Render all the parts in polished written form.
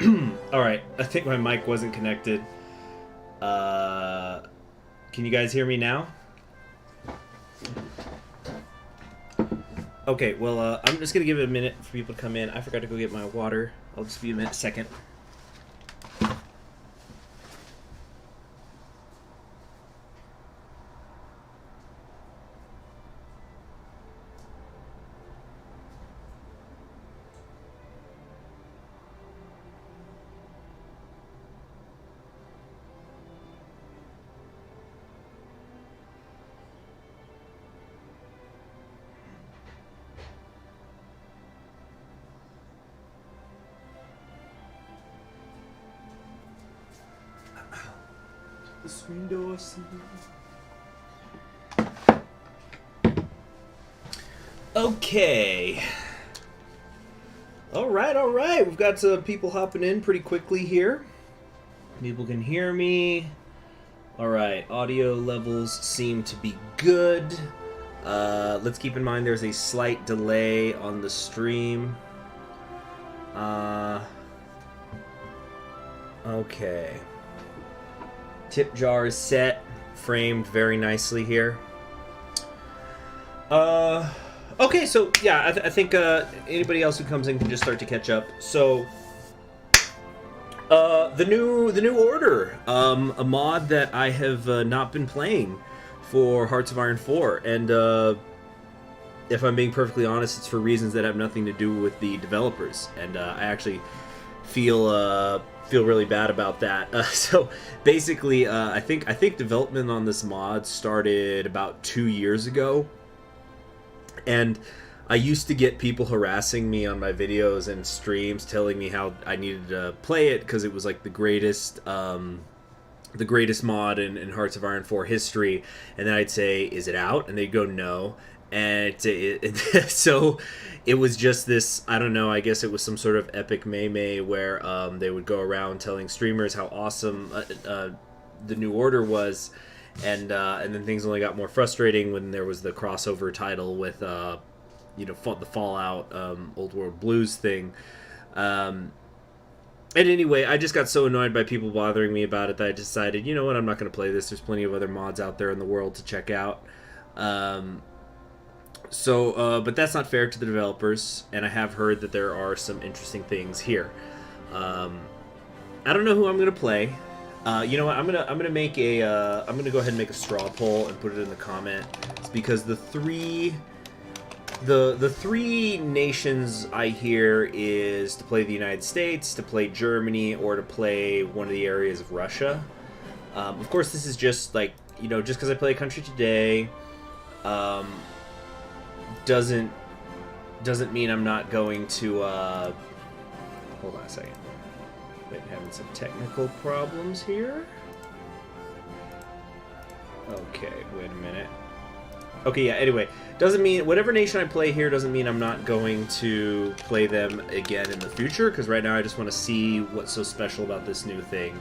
All right, I think my mic wasn't connected. Can you guys hear me now? Okay, well, I'm just gonna give it a minute for people to come in. I forgot to go get my water. I'll just be a minute, second. The screen door. Okay. All right. We've got some people hopping in pretty quickly here. People can hear me. All right, audio levels seem to be good. Let's keep in mind there's a slight delay on the stream. Okay. Tip jar is set, framed very nicely here. Okay, so yeah, I think anybody else who comes in can just start to catch up. So, the new order, a mod that I have not been playing for Hearts of Iron 4, and if I'm being perfectly honest, it's for reasons that have nothing to do with the developers, and I actually feel really bad about that. So basically, I think development on this mod started about 2 years ago, and I used to get people harassing me on my videos and streams, telling me how I needed to play it because it was like the greatest mod in Hearts of Iron 4 history, and then I'd say, "Is it out?" And they'd go, "No." And so it was just this, I don't know, I guess it was some sort of epic meme where they would go around telling streamers how awesome the new order was, and then things only got more frustrating when there was the crossover title with the Fallout Old World Blues thing. And anyway, I just got so annoyed by people bothering me about it that I decided, you know what, I'm not going to play this. There's plenty of other mods out there in the world to check out. But that's not fair to the developers, and I have heard that there are some interesting things here. I don't know who I'm gonna play. You know what? I'm gonna make a. I'm gonna go ahead and make a straw poll and put it in the comment. It's because the three nations I hear is to play the United States, to play Germany, or to play one of the areas of Russia. Of course, this is just like, just because I play a country today. Doesn't mean I'm not going to hold on a second. Been having some technical problems here. Okay, wait a minute. Okay, yeah, anyway, doesn't mean whatever nation I play here doesn't mean I'm not going to play them again in the future, because right now I just want to see what's so special about this new thing.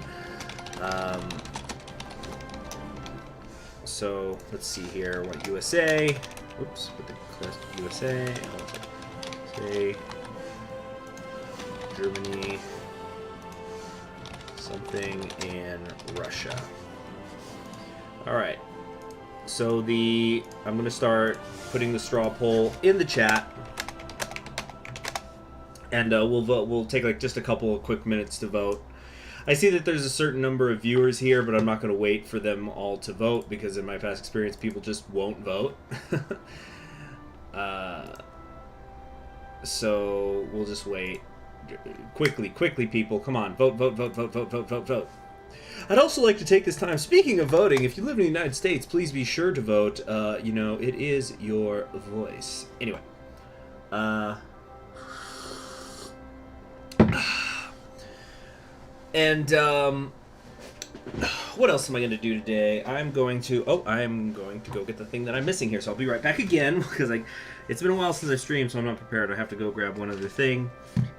So let's see here. What USA? Oops, put the USA. Say Germany, something in Russia. All right. So I'm going to start putting the straw poll in the chat, and we'll vote. We'll take like just a couple of quick minutes to vote. I see that there's a certain number of viewers here, but I'm not going to wait for them all to vote because in my past experience, people just won't vote. So we'll just wait. Quickly, people, come on, vote. I'd also like to take this time, speaking of voting, if you live in the United States, please be sure to vote. It is your voice. Anyway. And what else am I going to do today? I'm going to go get the thing that I'm missing here, so I'll be right back again, because it's been a while since I streamed, so I'm not prepared. I have to go grab one other thing,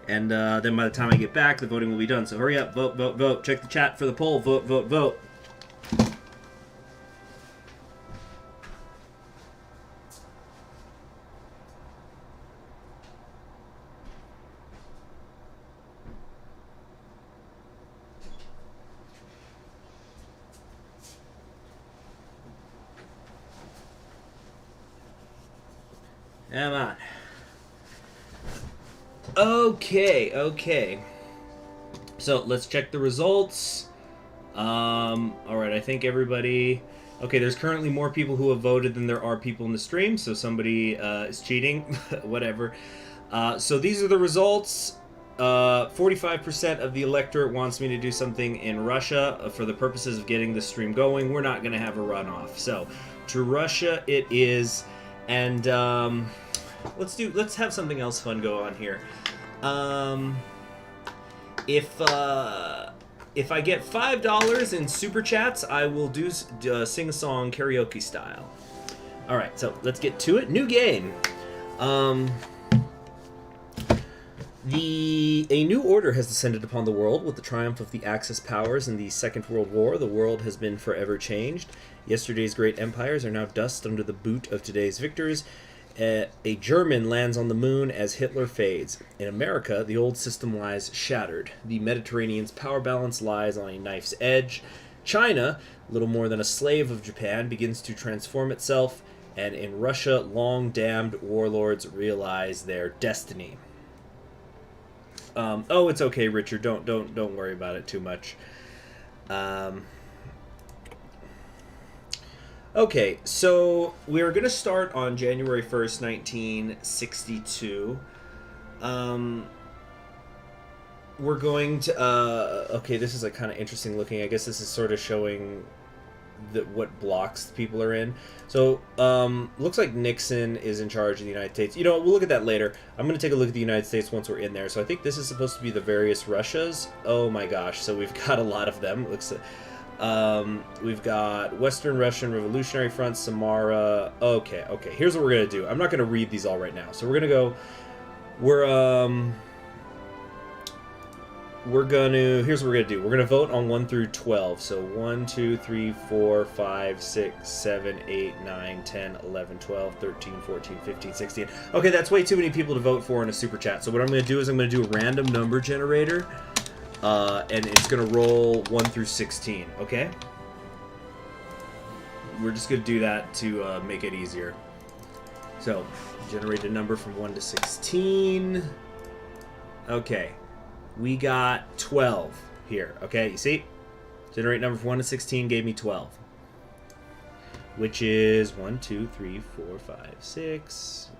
and then by the time I get back, the voting will be done. So hurry up, vote. Check the chat for the poll. Vote. Come on. Okay. So let's check the results. Alright, I think everybody... Okay, there's currently more people who have voted than there are people in the stream, so somebody is cheating. Whatever. So these are the results. 45% of the electorate wants me to do something in Russia for the purposes of getting the stream going. We're not going to have a runoff. So, to Russia it is, and let's have something else fun go on here. If I get $5 in super chats, I will do sing a song karaoke style. All right, so let's get to it. New game. A new order has descended upon the world with the triumph of the Axis powers in the Second World War. The world has been forever changed. Yesterday's great empires are now dust under the boot of today's victors. A German lands on the moon as Hitler fades. In America, the old system lies shattered. The Mediterranean's power balance lies on a knife's edge. China, little more than a slave of Japan, begins to transform itself. And in Russia, long-damned warlords realize their destiny. Oh, it's okay, Richard. Don't worry about it too much. Okay, so we're gonna start on January 1st, 1962. We're going to. Okay, this is like kind of interesting looking. I guess this is sort of showing what blocks people are in. So, looks like Nixon is in charge of the United States. You know, we'll look at that later. I'm going to take a look at the United States once we're in there. So I think this is supposed to be the various Russias. Oh my gosh, so we've got a lot of them. It looks like, we've got Western Russian Revolutionary Front, Samara. Okay, here's what we're going to do. I'm not going to read these all right now. So we're going to go, here's what we're gonna do. We're gonna vote on 1 through 12. So 1, 2, 3, 4, 5, 6, 7, 8, 9, 10, 11, 12, 13, 14, 15, 16. Okay, that's way too many people to vote for in a super chat. So what I'm gonna do is I'm gonna do a random number generator, and it's gonna roll 1 through 16. Okay. We're just gonna do that to make it easier. So generate a number from 1 to 16. Okay. We got 12 here, okay? You see? Generate number from 1 to 16 gave me 12. Which is 1, 2, 3, 4, 5, 6,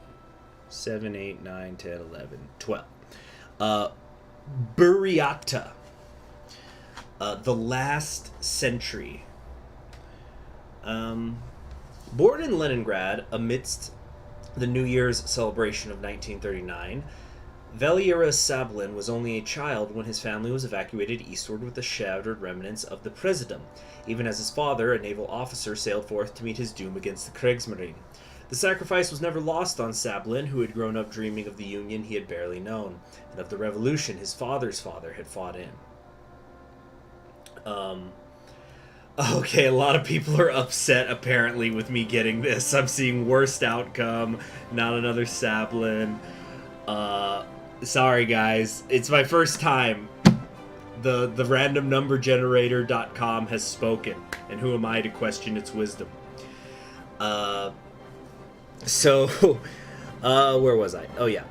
7, 8, 9, 10, 11, 12. Buryata. The Last Century. Born in Leningrad amidst the New Year's celebration of 1939, Valery Sablin was only a child when his family was evacuated eastward with the shattered remnants of the President, even as his father, a naval officer, sailed forth to meet his doom against the Kriegsmarine. The sacrifice was never lost on Sablin, who had grown up dreaming of the Union he had barely known, and of the revolution his father's father had fought in. Okay, a lot of people are upset, apparently, with me getting this. I'm seeing worst outcome, not another Sablin. Sorry guys, it's my first time. The randomnumbergenerator.com has spoken, and who am I to question its wisdom? Where was I? Oh yeah.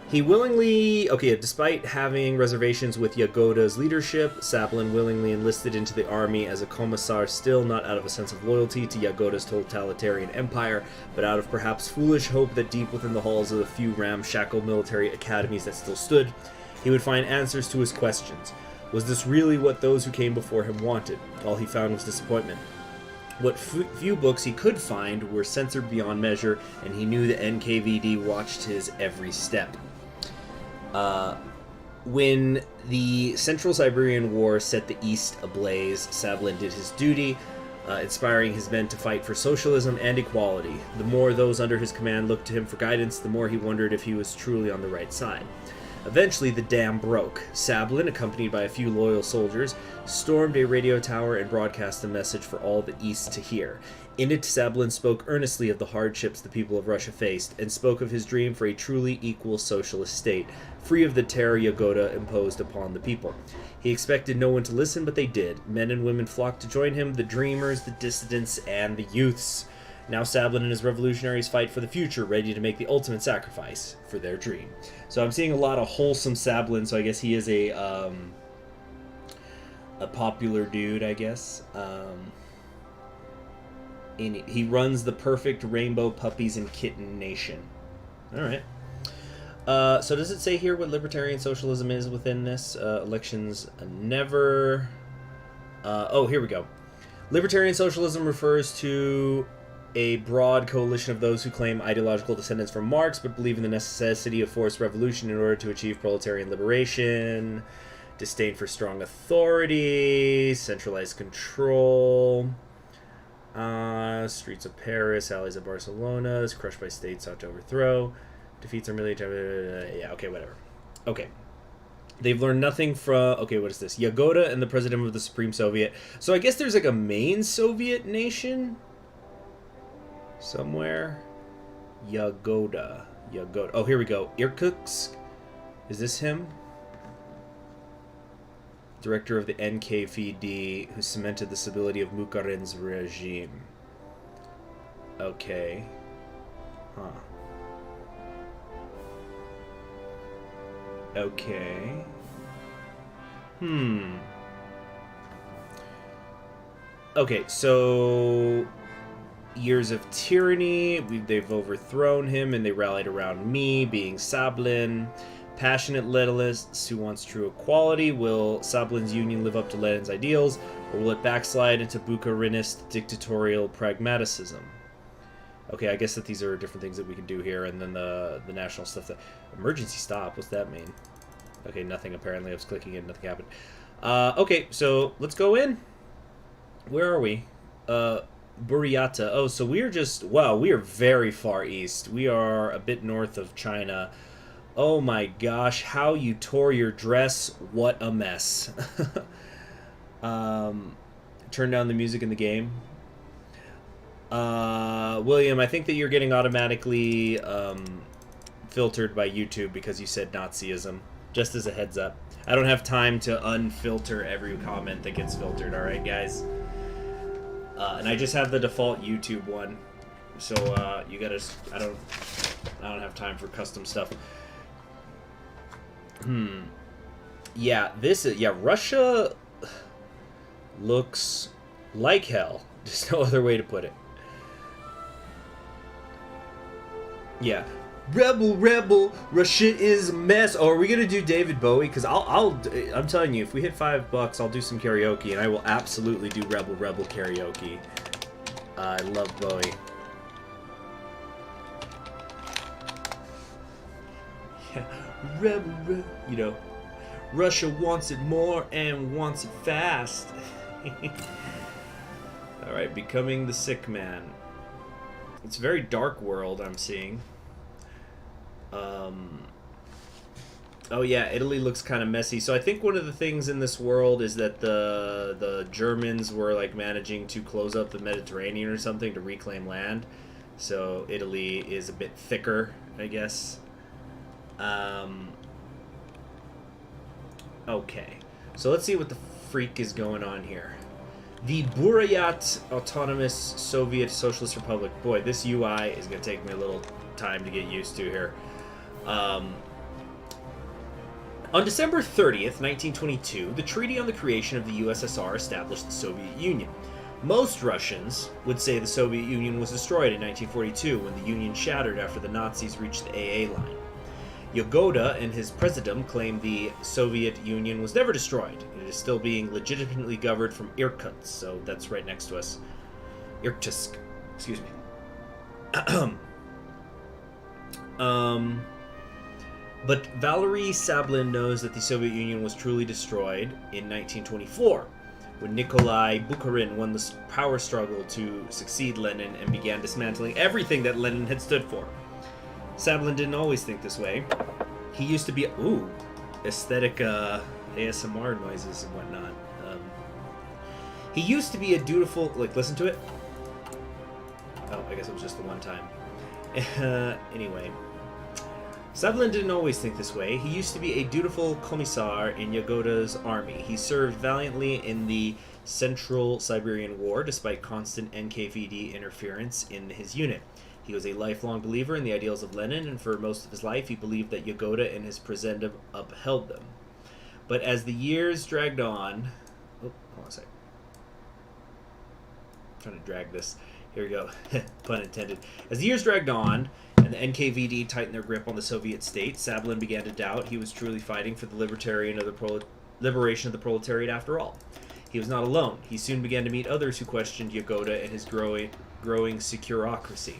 He willingly, despite having reservations with Yagoda's leadership, Sablin willingly enlisted into the army as a commissar, still not out of a sense of loyalty to Yagoda's totalitarian empire, but out of perhaps foolish hope that deep within the halls of the few ramshackle military academies that still stood, he would find answers to his questions. Was this really what those who came before him wanted? All he found was disappointment. What few books he could find were censored beyond measure, and he knew the NKVD watched his every step. When the Central Siberian War set the East ablaze, Sablin did his duty, inspiring his men to fight for socialism and equality. The more those under his command looked to him for guidance, the more he wondered if he was truly on the right side. Eventually, the dam broke. Sablin, accompanied by a few loyal soldiers, stormed a radio tower and broadcast a message for all the East to hear. In it, Sablin spoke earnestly of the hardships the people of Russia faced, and spoke of his dream for a truly equal socialist state, free of the terror Yagoda imposed upon the people. He expected no one to listen, but they did. Men and women flocked to join him, the dreamers, the dissidents, and the youths. Now Sablin and his revolutionaries fight for the future, ready to make the ultimate sacrifice for their dream. So I'm seeing a lot of wholesome Sablin, so I guess he is a popular dude, I guess. He runs the perfect rainbow puppies and kitten nation. Alright. So does it say here what libertarian socialism is within this? Elections never... oh, here we go. Libertarian socialism refers to a broad coalition of those who claim ideological descendants from Marx, but believe in the necessity of forced revolution in order to achieve proletarian liberation, disdain for strong authority, centralized control, streets of Paris, allies of Barcelona, is crushed by states sought to overthrow, defeats our military, yeah, okay, whatever. Okay. They've learned nothing from... Okay, what is this? Yagoda and the president of the Supreme Soviet. So I guess there's like a main Soviet nation somewhere. Yagoda. Oh, here we go. Irkutsk. Is this him? Director of the NKVD, who cemented the stability of Bukharin's regime. Okay. Huh. Okay. Okay, so years of tyranny, they've overthrown him and they rallied around me, being Sablin. Passionate Leninists who wants true equality. Will Sablin's union live up to Lenin's ideals, or will it backslide into Bukharinist dictatorial pragmaticism? Okay, I guess that these are different things that we can do here, and then the national stuff. Emergency stop, what's that mean? Okay, nothing apparently. I was clicking it, nothing happened. Okay, so let's go in. Where are we? Buryata. Oh, so we are just... Wow, we are very far east. We are a bit north of China. Oh my gosh, how you tore your dress. What a mess. Turn down the music in the game. William, I think that you're getting automatically filtered by YouTube because you said Nazism. Just as a heads up. I don't have time to unfilter every comment that gets filtered, alright guys? And I just have the default YouTube one. So you gotta... I don't have time for custom stuff. Yeah, Russia looks like hell. There's no other way to put it. Yeah. Rebel, Russia is a mess. Oh, are we gonna do David Bowie? Because I'm telling you, if we hit $5, I'll do some karaoke, and I will absolutely do Rebel karaoke. I love Bowie. Yeah. Rebel, you know, Russia wants it more and wants it fast. Alright, becoming the sick man. It's a very dark world I'm seeing. Oh yeah, Italy looks kind of messy. So I think one of the things in this world is that the Germans were like managing to close up the Mediterranean or something to reclaim land. So Italy is a bit thicker, I guess. Okay, so let's see what the freak is going on here. The Buryat Autonomous Soviet Socialist Republic. Boy, this UI is going to take me a little time to get used to here. On December 30th, 1922, the Treaty on the Creation of the USSR established the Soviet Union. Most Russians would say the Soviet Union was destroyed in 1942 when the Union shattered after the Nazis reached the AA line. Yagoda and his presidium claimed the Soviet Union was never destroyed. It is still being legitimately governed from Irkutsk, so that's right next to us. Irkutsk, excuse me. But Valery Sablin knows that the Soviet Union was truly destroyed in 1924, when Nikolai Bukharin won the power struggle to succeed Lenin and began dismantling everything that Lenin had stood for. Sablin didn't always think this way. He used to be... Ooh, aesthetic ASMR noises and whatnot. He used to be a dutiful... Like, listen to it. Oh, I guess it was just the one time. Anyway. Sablin didn't always think this way. He used to be a dutiful commissar in Yagoda's army. He served valiantly in the Central Siberian War, despite constant NKVD interference in his unit. He was a lifelong believer in the ideals of Lenin, and for most of his life he believed that Yagoda and his Presendium upheld them. But as the years dragged on... Oh, hold on a second. I'm trying to drag this. Here we go. Pun intended. As the years dragged on, and the NKVD tightened their grip on the Soviet state, Sablin began to doubt he was truly fighting for the liberation of the proletariat after all. He was not alone. He soon began to meet others who questioned Yagoda and his growing securocracy.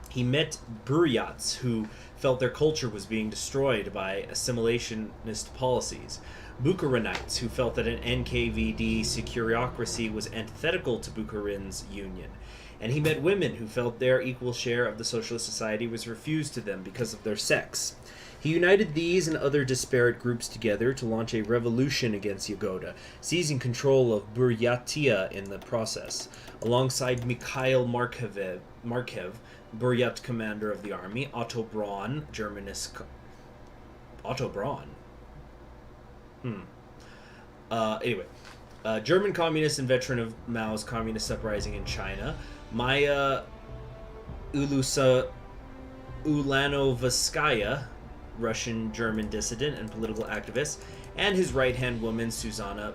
He met Buryats who felt their culture was being destroyed by assimilationist policies, Bukharinites who felt that an NKVD securocracy was antithetical to Bukharin's union, and he met women who felt their equal share of the socialist society was refused to them because of their sex. He united these and other disparate groups together to launch a revolution against Yagoda, seizing control of Buryatia in the process. Alongside Mikhail Markev, Buryat commander of the army, Otto Braun, Otto Braun? German communist and veteran of Mao's communist uprising in China, Maya Ulanovskaya, Russian-German dissident and political activist, and his right-hand woman, Susanna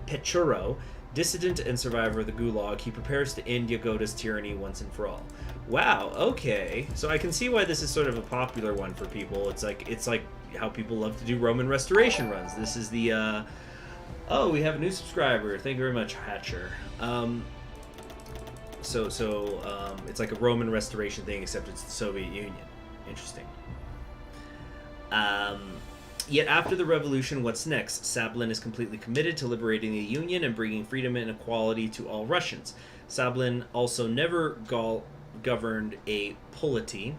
Pechuro, dissident and survivor of the Gulag. He prepares to end Yagoda's tyranny once and for all. Wow, okay. So I can see why this is sort of a popular one for people. It's like how people love to do Roman restoration runs. This is the, oh, we have a new subscriber. Thank you very much, Hatcher. It's like a Roman restoration thing, except it's the Soviet Union. Interesting. Yet after the revolution, what's next? Sablin is completely committed to liberating the Union and bringing freedom and equality to all Russians. Sablin also never governed a polity.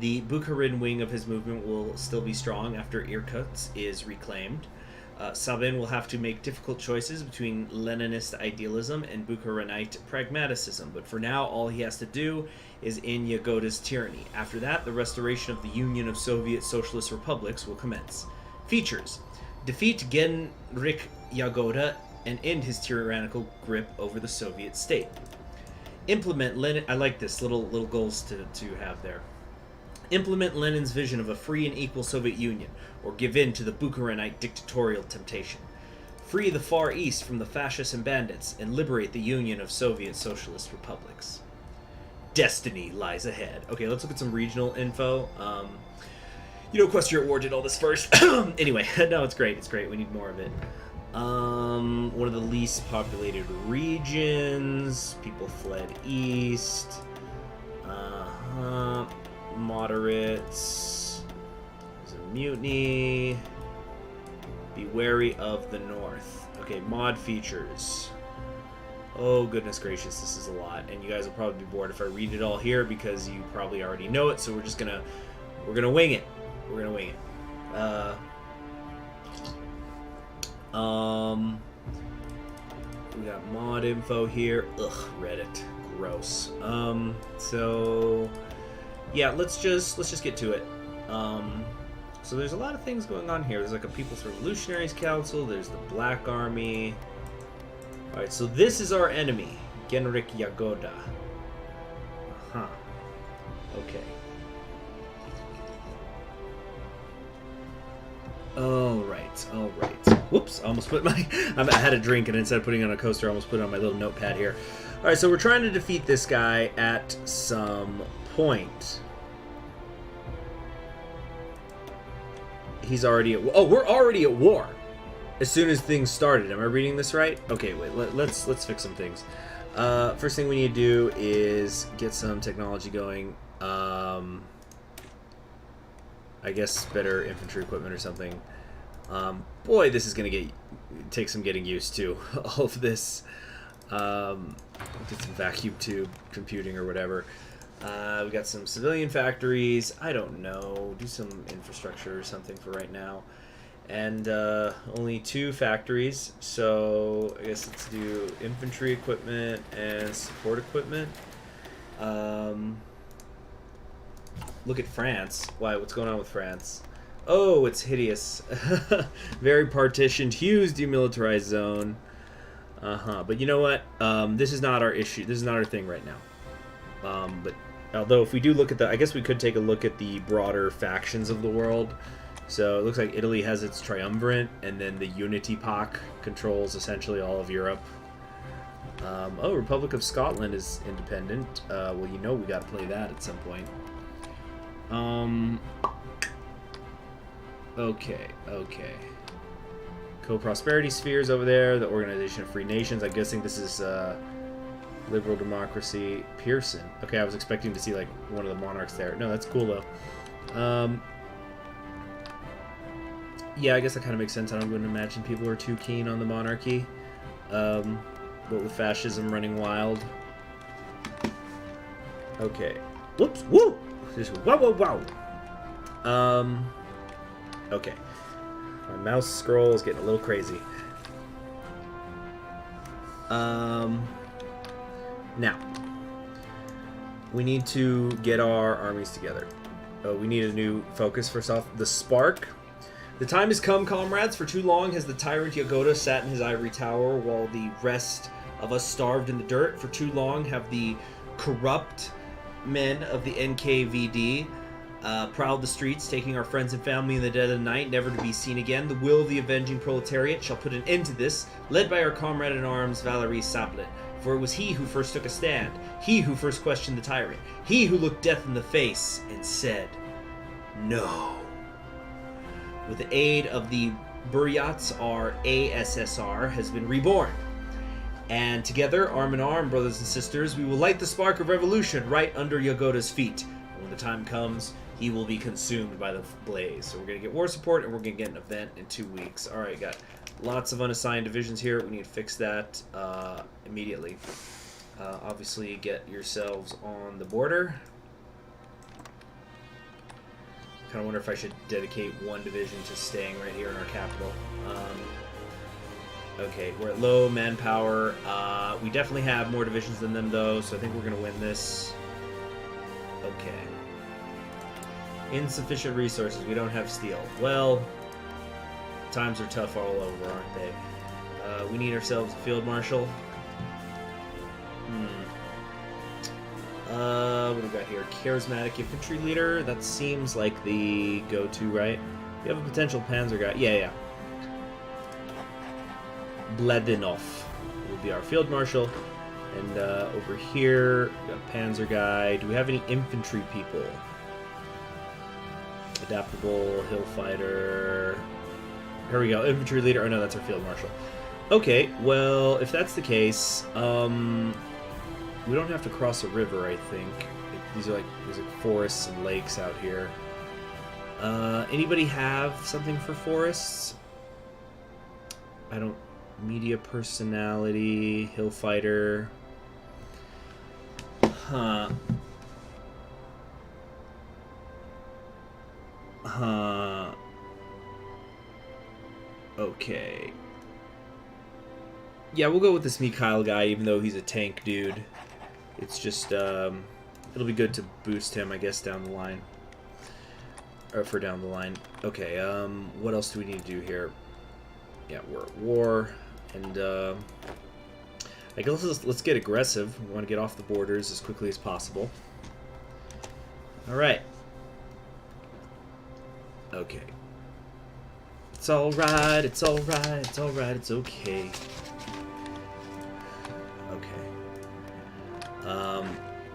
The Bukharin wing of his movement will still be strong after Irkutsk is reclaimed. Sablin will have to make difficult choices between Leninist idealism and Bukharinite pragmaticism, but for now all he has to do is end Yagoda's tyranny. After that, the restoration of the Union of Soviet Socialist Republics will commence. Features: defeat Genrik Yagoda and end his tyrannical grip over the Soviet state. Implement Lenin... I like this, little goals to have there. Implement Lenin's vision of a free and equal Soviet Union, or give in to the Bukharinite dictatorial temptation. Free the Far East from the fascists and bandits, and liberate the Union of Soviet Socialist Republics. Destiny lies ahead. Okay, let's look at some regional info. Equestrian War did all this first. Anyway, no, it's great. It's great. We need more of it. One of the least populated regions. People fled east. Moderates. There's a mutiny. Be wary of the north. Okay, mod features. Oh, goodness gracious, this is a lot. And you guys will probably be bored if I read it all here because you probably already know it, so we're gonna wing it. We're gonna wing it. We got mod info here. Ugh, Reddit. Gross. So yeah, let's just get to it. So there's a lot of things going on here. There's like a People's Revolutionaries Council, there's the Black Army. Alright, so this is our enemy, Genrik Yagoda. Okay. Alright. Whoops, I almost put I had a drink and instead of putting it on a coaster, I almost put it on my little notepad here. Alright, so we're trying to defeat this guy at some point. He's already at war. Oh, we're already at war. As soon as things started. Am I reading this right? Okay, wait, let's fix some things. First thing we need to do is get some technology going. I guess better infantry equipment or something. Boy, this is gonna take some getting used to. All of this. Get some vacuum tube computing or whatever. We got some civilian factories. I don't know. Do some infrastructure or something for right now. And only 2 factories. So I guess let's do infantry equipment and support equipment. Look at France. Why? What's going on with France? Oh, it's hideous. Very partitioned, huge demilitarized zone. But you know what? This is not our issue. This is not our thing right now. But although if we do look at I guess we could take a look at the broader factions of the world. So it looks like Italy has its triumvirate, and then the Unity POC controls essentially all of Europe. Oh, Republic of Scotland is independent. Well, you know we got to play that at some point. Okay. Co-prosperity spheres over there. The Organization of Free Nations. I'm guessing this is liberal democracy. Pearson. Okay, I was expecting to see like one of the monarchs there. No, that's cool though. Yeah, I guess that kind of makes sense. I wouldn't imagine people are too keen on the monarchy. But with fascism running wild. Okay. Whoops. Woo! Just wow. Okay. My mouse scroll is getting a little crazy. Now. We need to get our armies together. We need a new focus for South. The Spark. The time has come, comrades. For too long has the tyrant Yagoda sat in his ivory tower while the rest of us starved in the dirt. For too long have the corrupt men of the NKVD prowled the streets, taking our friends and family in the dead of the night, never to be seen again. The will of the avenging proletariat shall put an end to this, led by our comrade in arms, Valéry Sablet. For it was he who first took a stand, he who first questioned the tyrant, he who looked death in the face and said, no. With the aid of the Buryats, our ASSR has been reborn. And together, arm in arm, brothers and sisters, we will light the spark of revolution right under Yagoda's feet. And when the time comes, he will be consumed by the blaze. So we're going to get war support, and we're going to get an event in 2 weeks. All right, got lots of unassigned divisions here. We need to fix that immediately. Obviously, get yourselves on the border. Kind of wonder if I should dedicate one division to staying right here in our capital. Okay, we're at low manpower. We definitely have more divisions than them, though, so I think we're going to win this. Okay. Insufficient resources. We don't have steel. Well, times are tough all over, aren't they? We need ourselves a field marshal. What do we got here? Charismatic infantry leader. That seems like the go-to, right? We have a potential panzer guy. Yeah. Bladinov will be our field marshal. And over here, we got a panzer guy. Do we have any infantry people? Adaptable, hill fighter. Here we go. Infantry leader. Oh no, that's our field marshal. Okay, well, if that's the case, we don't have to cross a river, I think. There's like forests and lakes out here. Anybody have something for forests? I don't... Media personality, hill fighter. Okay. Yeah, we'll go with this Mikhail guy, even though he's a tank dude. It's just, it'll be good to boost him, I guess, down the line. Or for down the line. Okay, what else do we need to do here? Yeah, we're at war, and, I guess let's get aggressive. We want to get off the borders as quickly as possible. Alright. Okay. It's alright, it's alright, it's alright, it's okay.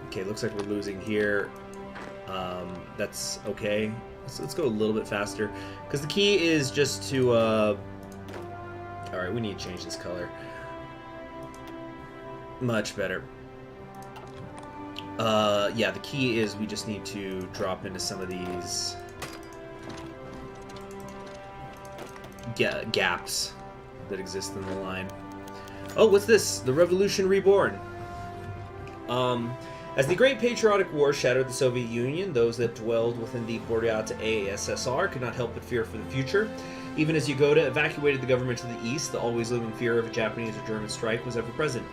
Okay, looks like we're losing here. That's okay. Let's go a little bit faster. Because the key is just to, alright, we need to change this color. Much better. Yeah, the key is we just need to drop into some of these gaps that exist in the line. Oh, what's this? The Revolution Reborn. As the Great Patriotic War shattered the Soviet Union, those that dwelled within the Buryat ASSR could not help but fear for the future. Even as Yagoda evacuated the government to the east, the always looming fear of a Japanese or German strike was ever present.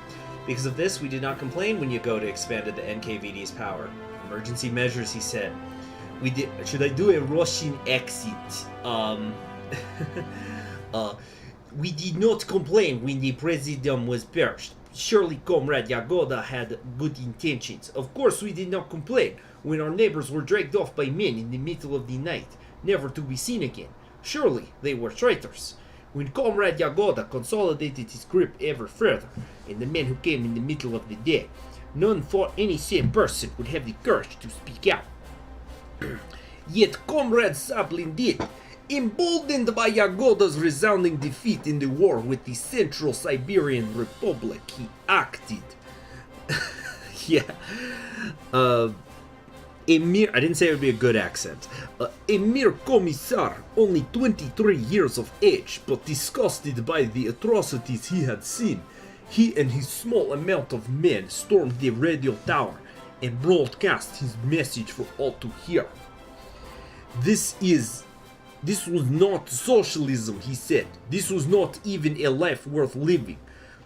Because of this, we did not complain when Yagoda expanded the NKVD's power. Emergency measures, he said. We did. Should I do a Russian accent? We did not complain when the president was purged. Surely Comrade Yagoda had good intentions. Of course we did not complain when our neighbors were dragged off by men in the middle of the night, never to be seen again. Surely they were traitors. When Comrade Yagoda consolidated his grip ever further, and the men who came in the middle of the day, none thought any sane person would have the courage to speak out. Yet Comrade Sablin did. Emboldened by Yagoda's resounding defeat in the war with the Central Siberian Republic, he acted. Yeah. A mere, I didn't say it would be a good accent. A mere commissar, only 23 years of age, but disgusted by the atrocities he had seen, he and his small amount of men stormed the radio tower and broadcast his message for all to hear. This was not socialism, he said. This was not even a life worth living.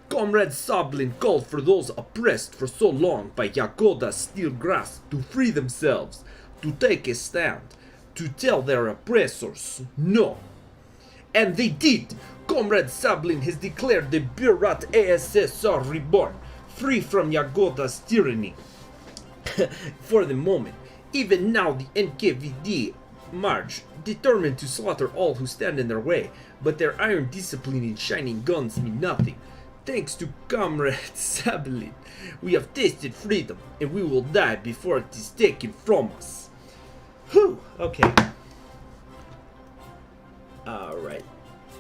Comrade Sablin called for those oppressed for so long by Yagoda's steel grasp to free themselves, to take a stand, to tell their oppressors no. And they did. Comrade Sablin has declared the Bureau ASSR reborn, free from Yagoda's tyranny. For the moment, even now the NKVD march, determined to slaughter all who stand in their way, but their iron discipline and shining guns mean nothing. Thanks to Comrade Sablin, we have tasted freedom, and we will die before it is taken from us. Whew, okay. Alright.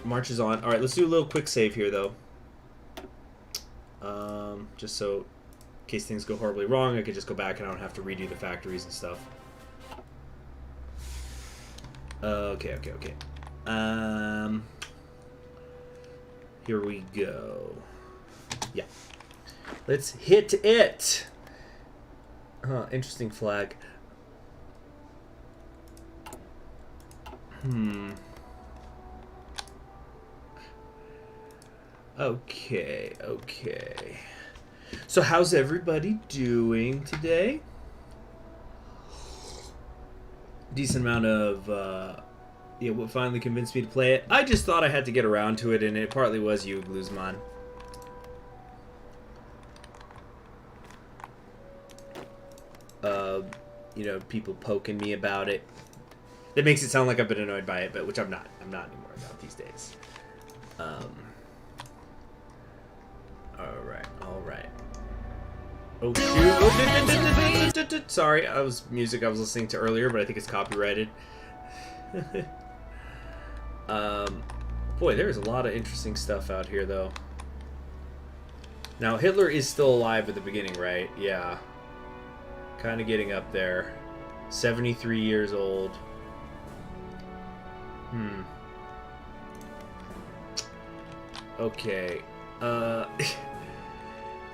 March is on. Alright, let's do a little quick save here, though. Just so, in case things go horribly wrong, I could just go back and I don't have to redo the factories and stuff. Okay. Here we go. Yeah. Let's hit it! Interesting flag. Okay. So how's everybody doing today? Decent amount of, what finally convinced me to play it. I just thought I had to get around to it, and it partly was you, Gluzman. People poking me about it. That makes it sound like I've been annoyed by it, but which I'm not. I'm not anymore about these days. Alright. Oh shoot! Sorry, that was music I was listening to earlier, but I think it's copyrighted. Boy, there's a lot of interesting stuff out here, though. Now, Hitler is still alive at the beginning, right? Yeah. Kind of getting up there. 73 years old. Okay.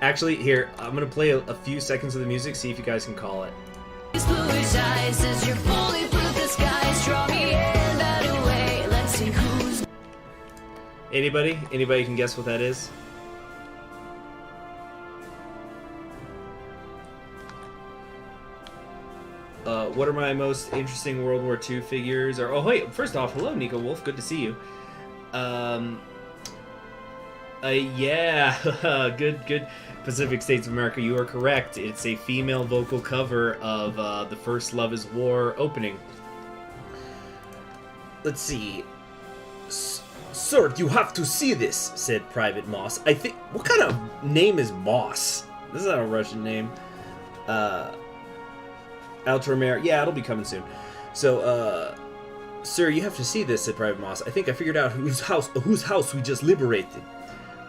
Actually, here, I'm gonna play a few seconds of the music, see if you guys can call it. Anybody? Anybody can guess what that is? What are my most interesting World War II figures? Or, oh, wait, first off, hello, Nico Wolf, good to see you. Yeah, good. Pacific States of America, you are correct. It's a female vocal cover of the first Love is War opening. Let's see. Sir, you have to see this, said Private Moss. I think... What kind of name is Moss? This is not a Russian name. Ultramare. Yeah, it'll be coming soon. So, sir, you have to see this, said Private Moss. I think I figured out whose house we just liberated.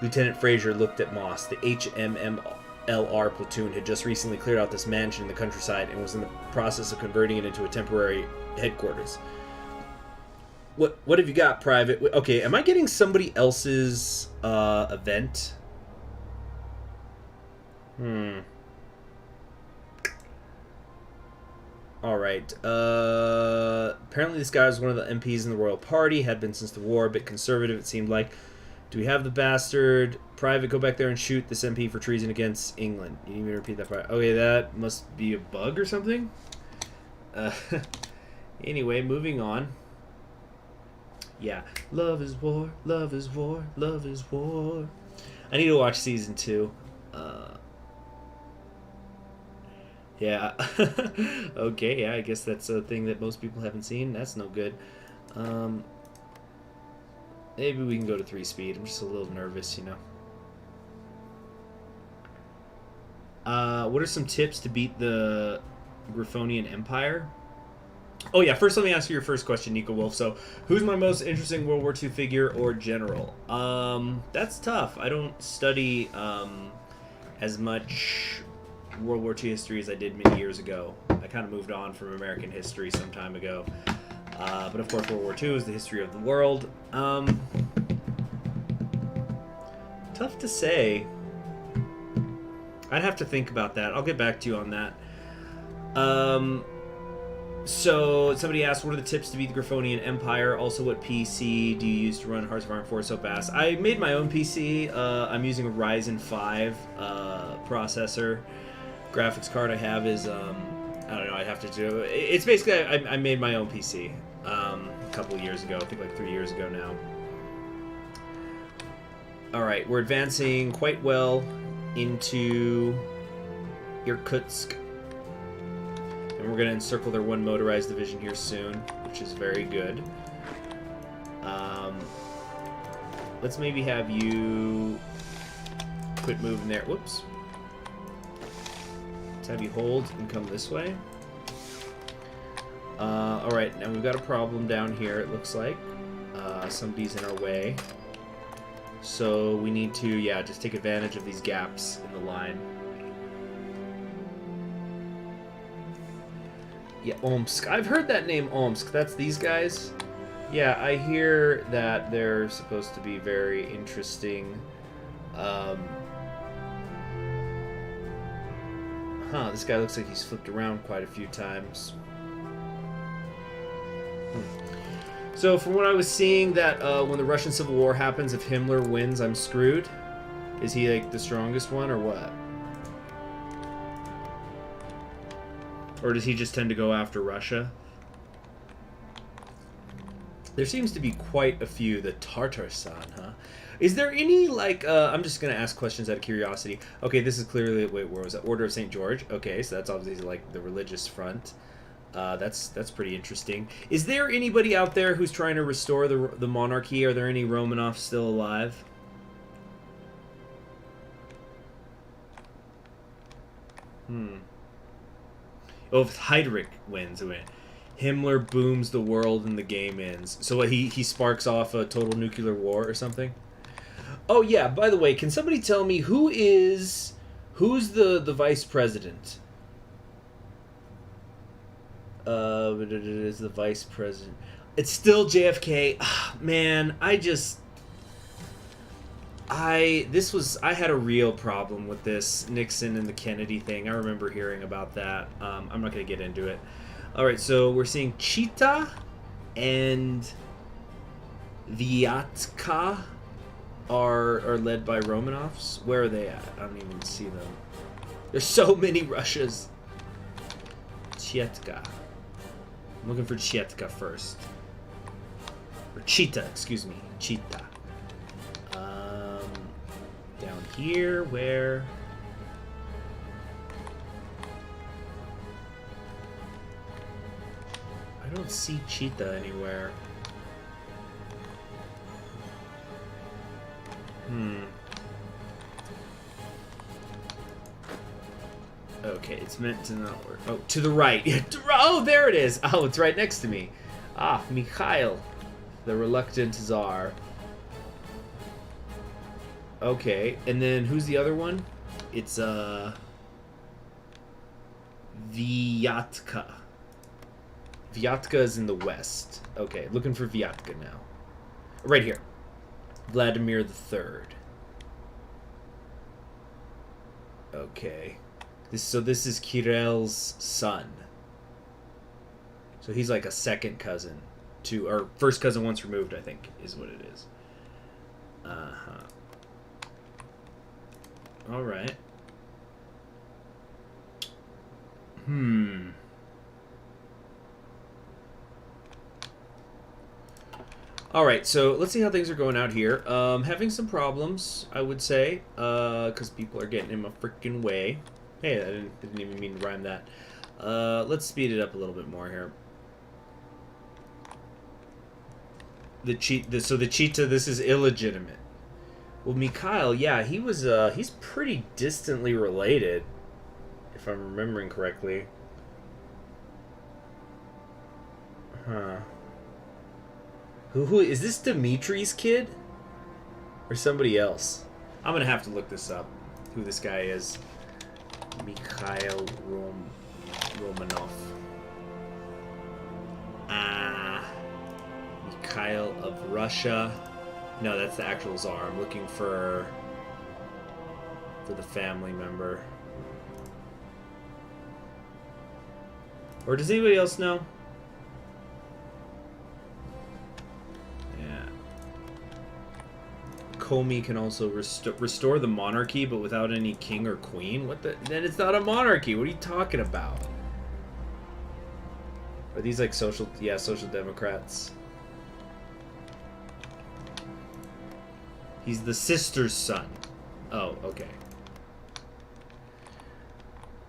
Lieutenant Fraser looked at Moss. The HMMLR platoon had just recently cleared out this mansion in the countryside and was in the process of converting it into a temporary headquarters. What have you got, Private? Okay, am I getting somebody else's event? Alright. Apparently this guy was one of the MPs in the Royal Party, had been since the war, a bit conservative it seemed like. Do we have the bastard? Private, go back there and shoot this MP for treason against England. You need me to repeat that part. Okay, that must be a bug or something? Anyway, moving on. Yeah, love is war, love is war, love is war. I need to watch season 2. Yeah. Okay, yeah, I guess that's a thing that most people haven't seen. That's no good. Maybe we can go to 3 speed. I'm just a little nervous, you know. What are some tips to beat the Griffonian Empire? Oh yeah, first let me ask you your first question, Nico Wolf. So, who's my most interesting World War II figure or general? That's tough. I don't study as much World War II history as I did many years ago. I kind of moved on from American history some time ago. But of course, World War II is the history of the world. Tough to say. I'd have to think about that. I'll get back to you on that. So somebody asked, what are the tips to beat the Griffonian Empire? Also, what PC do you use to run Hearts of Iron 4 so fast? I made my own PC. I'm using a Ryzen 5 processor. Graphics card I have is, I don't know, I'd have to do it. It's basically, I made my own PC a couple years ago. I think like 3 years ago now. Alright, we're advancing quite well into Irkutsk. And we're going to encircle their one motorized division here soon, which is very good. Let's maybe have you quit moving there. Whoops. Let's have you hold and come this way. Alright, now we've got a problem down here, it looks like. Somebody's in our way. So we need to, yeah, just take advantage of these gaps in the line. Yeah, Omsk. I've heard that name, Omsk. That's these guys? Yeah, I hear that they're supposed to be very interesting. This guy looks like he's flipped around quite a few times. So from what I was seeing, that when the Russian Civil War happens, if Himmler wins, I'm screwed. Is he like the strongest one or what? Or does he just tend to go after Russia? There seems to be quite a few. The Tartarsan, huh? Is there any, like, I'm just going to ask questions out of curiosity. Okay, this is clearly, wait, where was that? Order of St. George. Okay, so that's obviously, like, the religious front. That's pretty interesting. Is there anybody out there who's trying to restore the monarchy? Are there any Romanovs still alive? Oh, if Heydrich wins, Himmler booms the world and the game ends. So what, he sparks off a total nuclear war or something? Oh yeah, by the way, can somebody tell me who's the vice president? It is the vice president. It's still JFK. Man, I had a real problem with this Nixon and the Kennedy thing. I remember hearing about that. I'm not going to get into it. All right, so we're seeing Chita and Vyatka are led by Romanovs. Where are they at? I don't even see them. There's so many Russias. Chetka. I'm looking for Chetka first. Or Chita, excuse me. Chita. Down here, where... I don't see Cheetah anywhere. Okay, it's meant to not work. Oh, to the right. Oh, there it is. Oh, it's right next to me. Ah, Mikhail, the reluctant Tsar. Okay, and then who's the other one? It's Vyatka. Vyatka is in the west. Okay, looking for Vyatka now. Right here. Vladimir III. Okay. So this is Kirill's son. So he's like a second cousin to, or first cousin once removed, I think, is what it is. Uh-huh. Alright. All right, so let's see how things are going out here. Having some problems, I would say, because people are getting in my freaking way. Hey, I didn't even mean to rhyme that. Let's speed it up a little bit more here. So the cheetah, this is illegitimate. Well, Mikhail, yeah, he's pretty distantly related, if I'm remembering correctly. Huh. Who is this? Dimitri's kid? Or somebody else? I'm gonna have to look this up. Who this guy is. Mikhail Romanov. Mikhail of Russia. No, that's the actual Tsar. I'm looking for the family member. Or does anybody else know? Comey can also restore the monarchy, but without any king or queen? What the? Then it's not a monarchy. What are you talking about? Are these like social democrats? He's the sister's son. Oh, okay.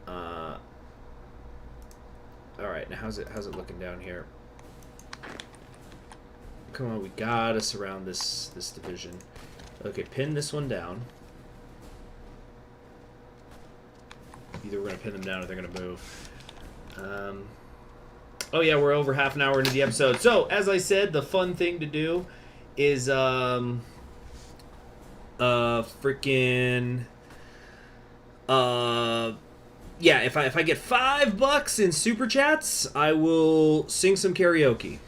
All right. Now how's it looking down here? Come on, we gotta surround this division. Okay, pin this one down. Either we're going to pin them down or they're going to move. Oh yeah, we're over half an hour into the episode. So, as I said, the fun thing to do is freaking yeah, if I get $5 in super chats, I will sing some karaoke.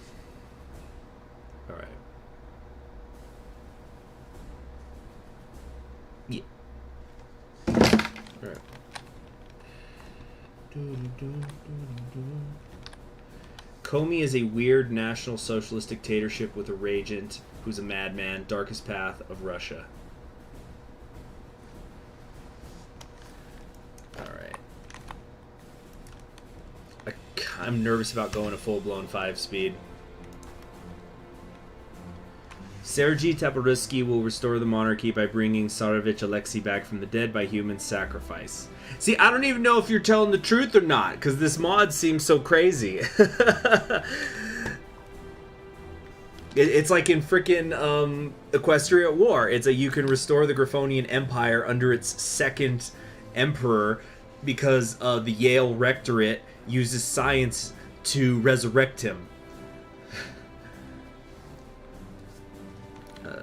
Comey is a weird national socialist dictatorship with a regent who's a madman, darkest path of Russia. Alright. I'm nervous about going a full-blown 5-speed. Sergei Tabarsky will restore the monarchy by bringing Tsarevich Alexei back from the dead by human sacrifice. See, I don't even know if you're telling the truth or not, because this mod seems so crazy. It's like in frickin' Equestria War. It's you can restore the Griffonian Empire under its second emperor because the Yale Rectorate uses science to resurrect him.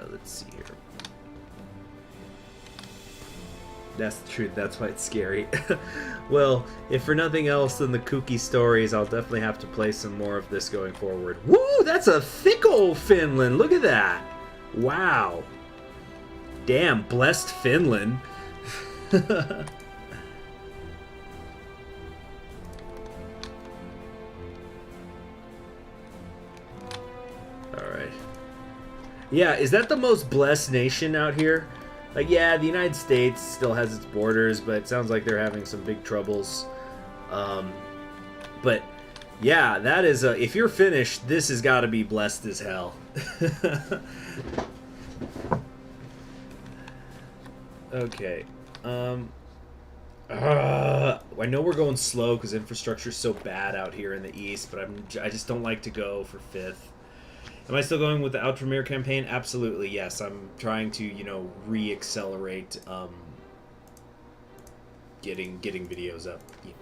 Let's see here. That's the truth. That's why it's scary. Well, if for nothing else than the kooky stories, I'll definitely have to play some more of this going forward. Woo! That's a thick old Finland. Look at that. Wow. Damn, blessed Finland. Alright. Yeah, is that the most blessed nation out here? Like, yeah, the United States still has its borders, but it sounds like they're having some big troubles. But, yeah, that is if you're finished, this has got to be blessed as hell. Okay. I know we're going slow because infrastructure's so bad out here in the east, but I just don't like to go for 5th. Am I still going with the Outramere campaign? Absolutely, yes. I'm trying to, re-accelerate getting videos up. Yeah.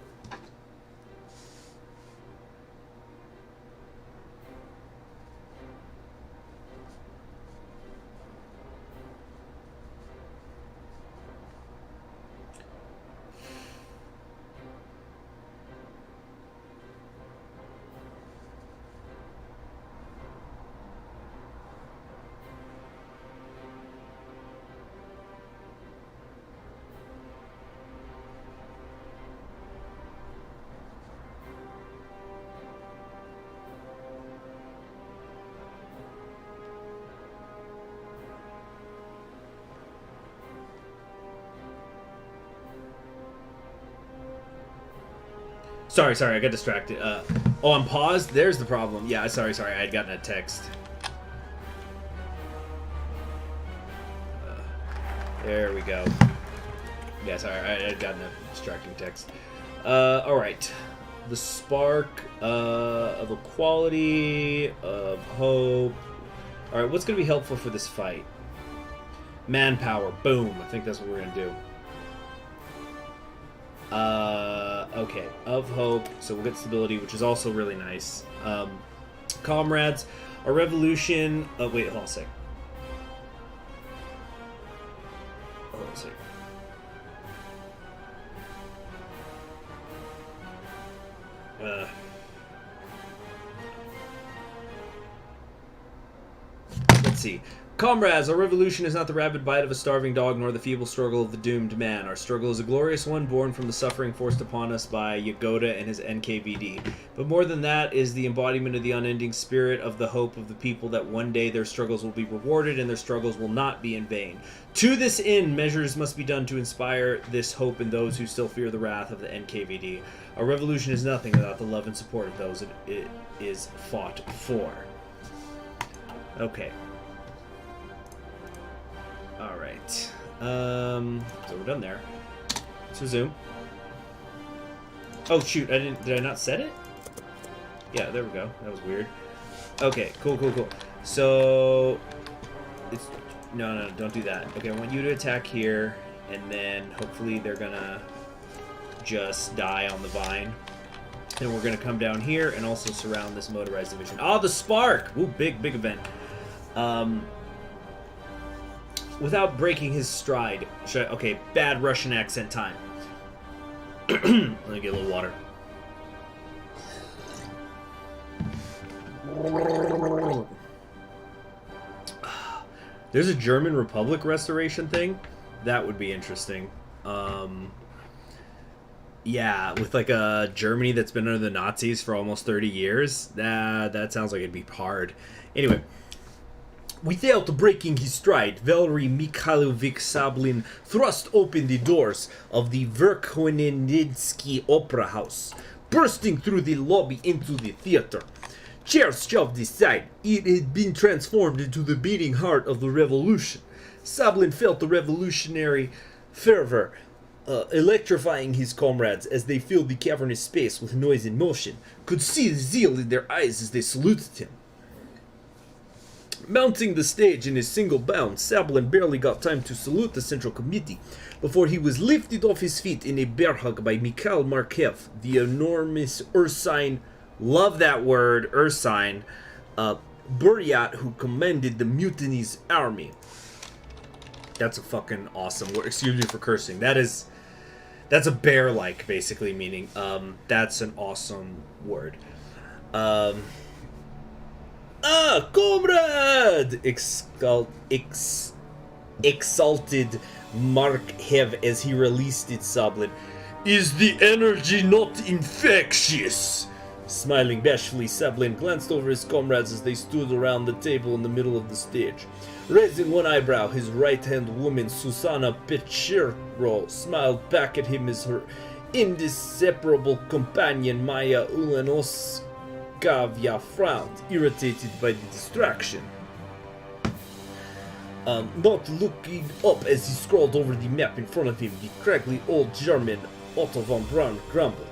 Sorry, I got distracted. Oh, I'm paused? There's the problem. Yeah, sorry, I had gotten a text. There we go. Yeah, sorry, I got enough distracting text. Alright. The spark of equality, of hope. Alright, what's going to be helpful for this fight? Manpower. Boom. I think that's what we're going to do. Okay. Of hope. So we'll get stability, which is also really nice. Comrades. A revolution... Oh, wait, hold on a sec. Hold on a sec. Let's see. Comrades, our revolution is not the rabid bite of a starving dog, nor the feeble struggle of the doomed man. Our struggle is a glorious one, born from the suffering forced upon us by Yagoda and his NKVD. But more than that is the embodiment of the unending spirit of the hope of the people that one day their struggles will be rewarded and their struggles will not be in vain. To this end, measures must be done to inspire this hope in those who still fear the wrath of the NKVD. Our revolution is nothing without the love and support of those it is fought for. Okay. Alright. So we're done there. Let's resume. Oh shoot, did I not set it? Yeah, there we go. That was weird. Okay, cool. So it's no, don't do that. Okay, I want you to attack here, and then hopefully they're gonna just die on the vine. And we're gonna come down here and also surround this motorized division. Oh, the spark! Ooh, big event. Without breaking his stride. Okay, bad Russian accent time. Let me get a little water. There's a German Republic restoration thing. That would be interesting. Yeah, with like a Germany that's been under the Nazis for almost 30 years. That sounds like it'd be hard. Anyway. Without breaking his stride, Valery Mikhailovich Sablin thrust open the doors of the Verkhovenetsky Opera House, bursting through the lobby into the theater. Chairs shoved aside, it had been transformed into the beating heart of the revolution. Sablin felt the revolutionary fervor electrifying his comrades as they filled the cavernous space with noise and motion, could see the zeal in their eyes as they saluted him. Mounting the stage in a single bound, Sablin barely got time to salute the Central Committee before he was lifted off his feet in a bear hug by Mikhail Markev, the enormous Ursine, love that word, Ursine, Buryat who commanded the mutiny's army. That's a fucking awesome word. Excuse me for cursing. That's a bear-like, basically, meaning, that's an awesome word. Comrade! Exulted Markev as he released it, Sablin. Is the energy not infectious? Smiling bashfully, Sablin glanced over his comrades as they stood around the table in the middle of the stage. Raising one eyebrow, his right-hand woman, Susanna Pechero, smiled back at him as her inseparable companion, Maya Ulanoskavya, frowned, irritated by the distraction. Not looking up as he scrolled over the map in front of him, the craggly old German Otto von Braun grumbled.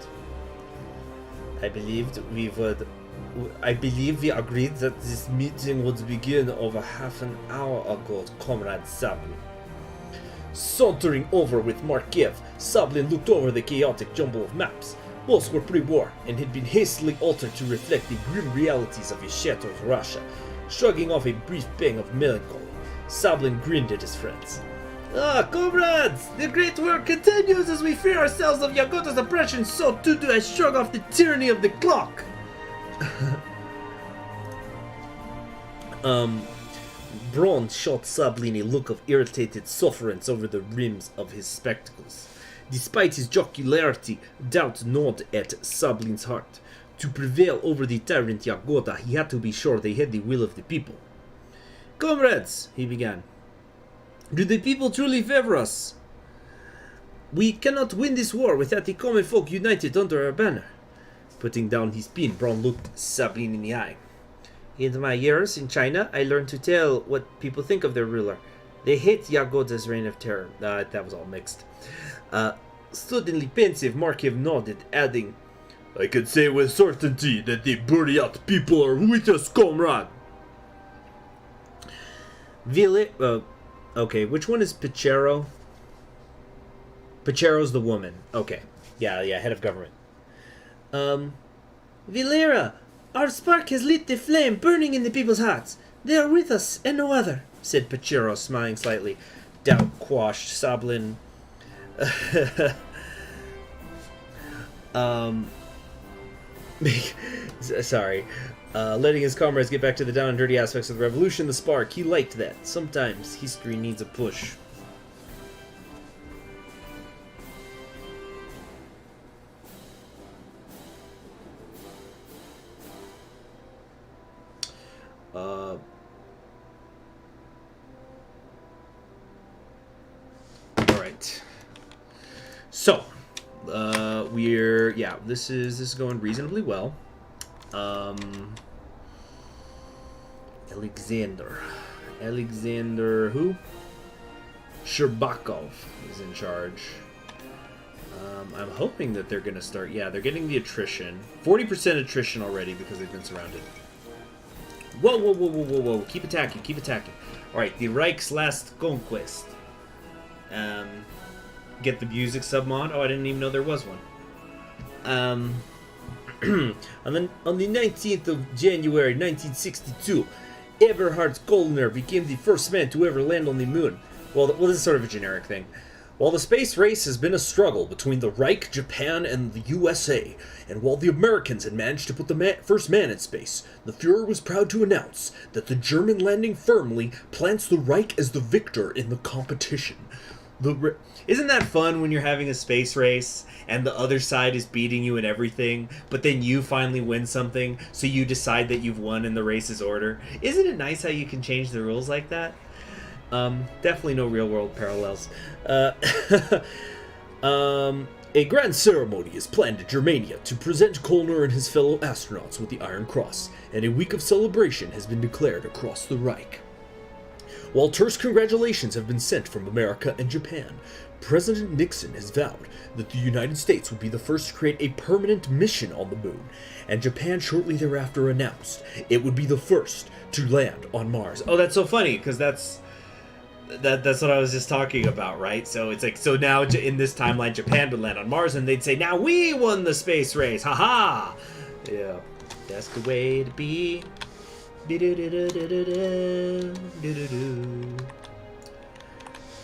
I believe we agreed that this meeting would begin over half an hour ago, Comrade Sablin. Sauntering over with Markev, Sablin looked over the chaotic jumble of maps. Most were pre-war and had been hastily altered to reflect the grim realities of his shattered Russia. Shrugging off a brief pang of melancholy, Sablin grinned at his friends. Comrades! The great work continues as we free ourselves of Yagota's oppression, so too do I shrug off the tyranny of the clock! Braun shot Sablin a look of irritated sufferance over the rims of his spectacles. Despite his jocularity, doubt gnawed at Sablin's heart. To prevail over the tyrant Yagota, he had to be sure they had the will of the people. Comrades, he began. Do the people truly favor us? We cannot win this war without the common folk united under our banner. Putting down his pen, Braun looked Sablin in the eye. In my years in China, I learned to tell what people think of their ruler. They hate Yagoda's reign of terror. That was all mixed. Suddenly pensive, Markiv nodded, adding, I can say with certainty that the Buryat people are with us, comrade. Okay, which one is Pichero? Pichero's the woman. Okay. Yeah, head of government. Vilera, our spark has lit the flame burning in the people's hearts. They are with us and no other, said Pichero, smiling slightly. Doubt quashed, Sablin. Sorry. Letting his comrades get back to the down and dirty aspects of the revolution, the spark, he liked that. Sometimes history needs a push. Alright. So, this is going reasonably well. Alexander who? Sherbakov is in charge. I'm hoping that they're gonna start. Yeah, they're getting the attrition. 40% attrition already because they've been surrounded. Whoa. Keep attacking. Alright, the Reich's last conquest. Get the music submod. Oh, I didn't even know there was one. On the 19th of January 1962, Eberhard Goldner became the first man to ever land on the moon. Well, this is sort of a generic thing. While the space race has been a struggle between the Reich, Japan, and the USA, and while the Americans had managed to put the first man in space, the Fuhrer was proud to announce that the German landing firmly plants the Reich as the victor in the competition. Isn't that fun when you're having a space race and the other side is beating you in everything, but then you finally win something, so you decide that you've won in the race's order? Isn't it nice how you can change the rules like that? Definitely no real-world parallels. A grand ceremony is planned in Germania to present Kollner and his fellow astronauts with the Iron Cross, and a week of celebration has been declared across the Reich. While terse congratulations have been sent from America and Japan, President Nixon has vowed that the United States would be the first to create a permanent mission on the moon, and Japan shortly thereafter announced it would be the first to land on Mars. Oh, that's so funny, because that's what I was just talking about, right? So it's like, so now in this timeline, Japan would land on Mars, and they'd say, now we won the space race, haha! Yeah, that's the way to be.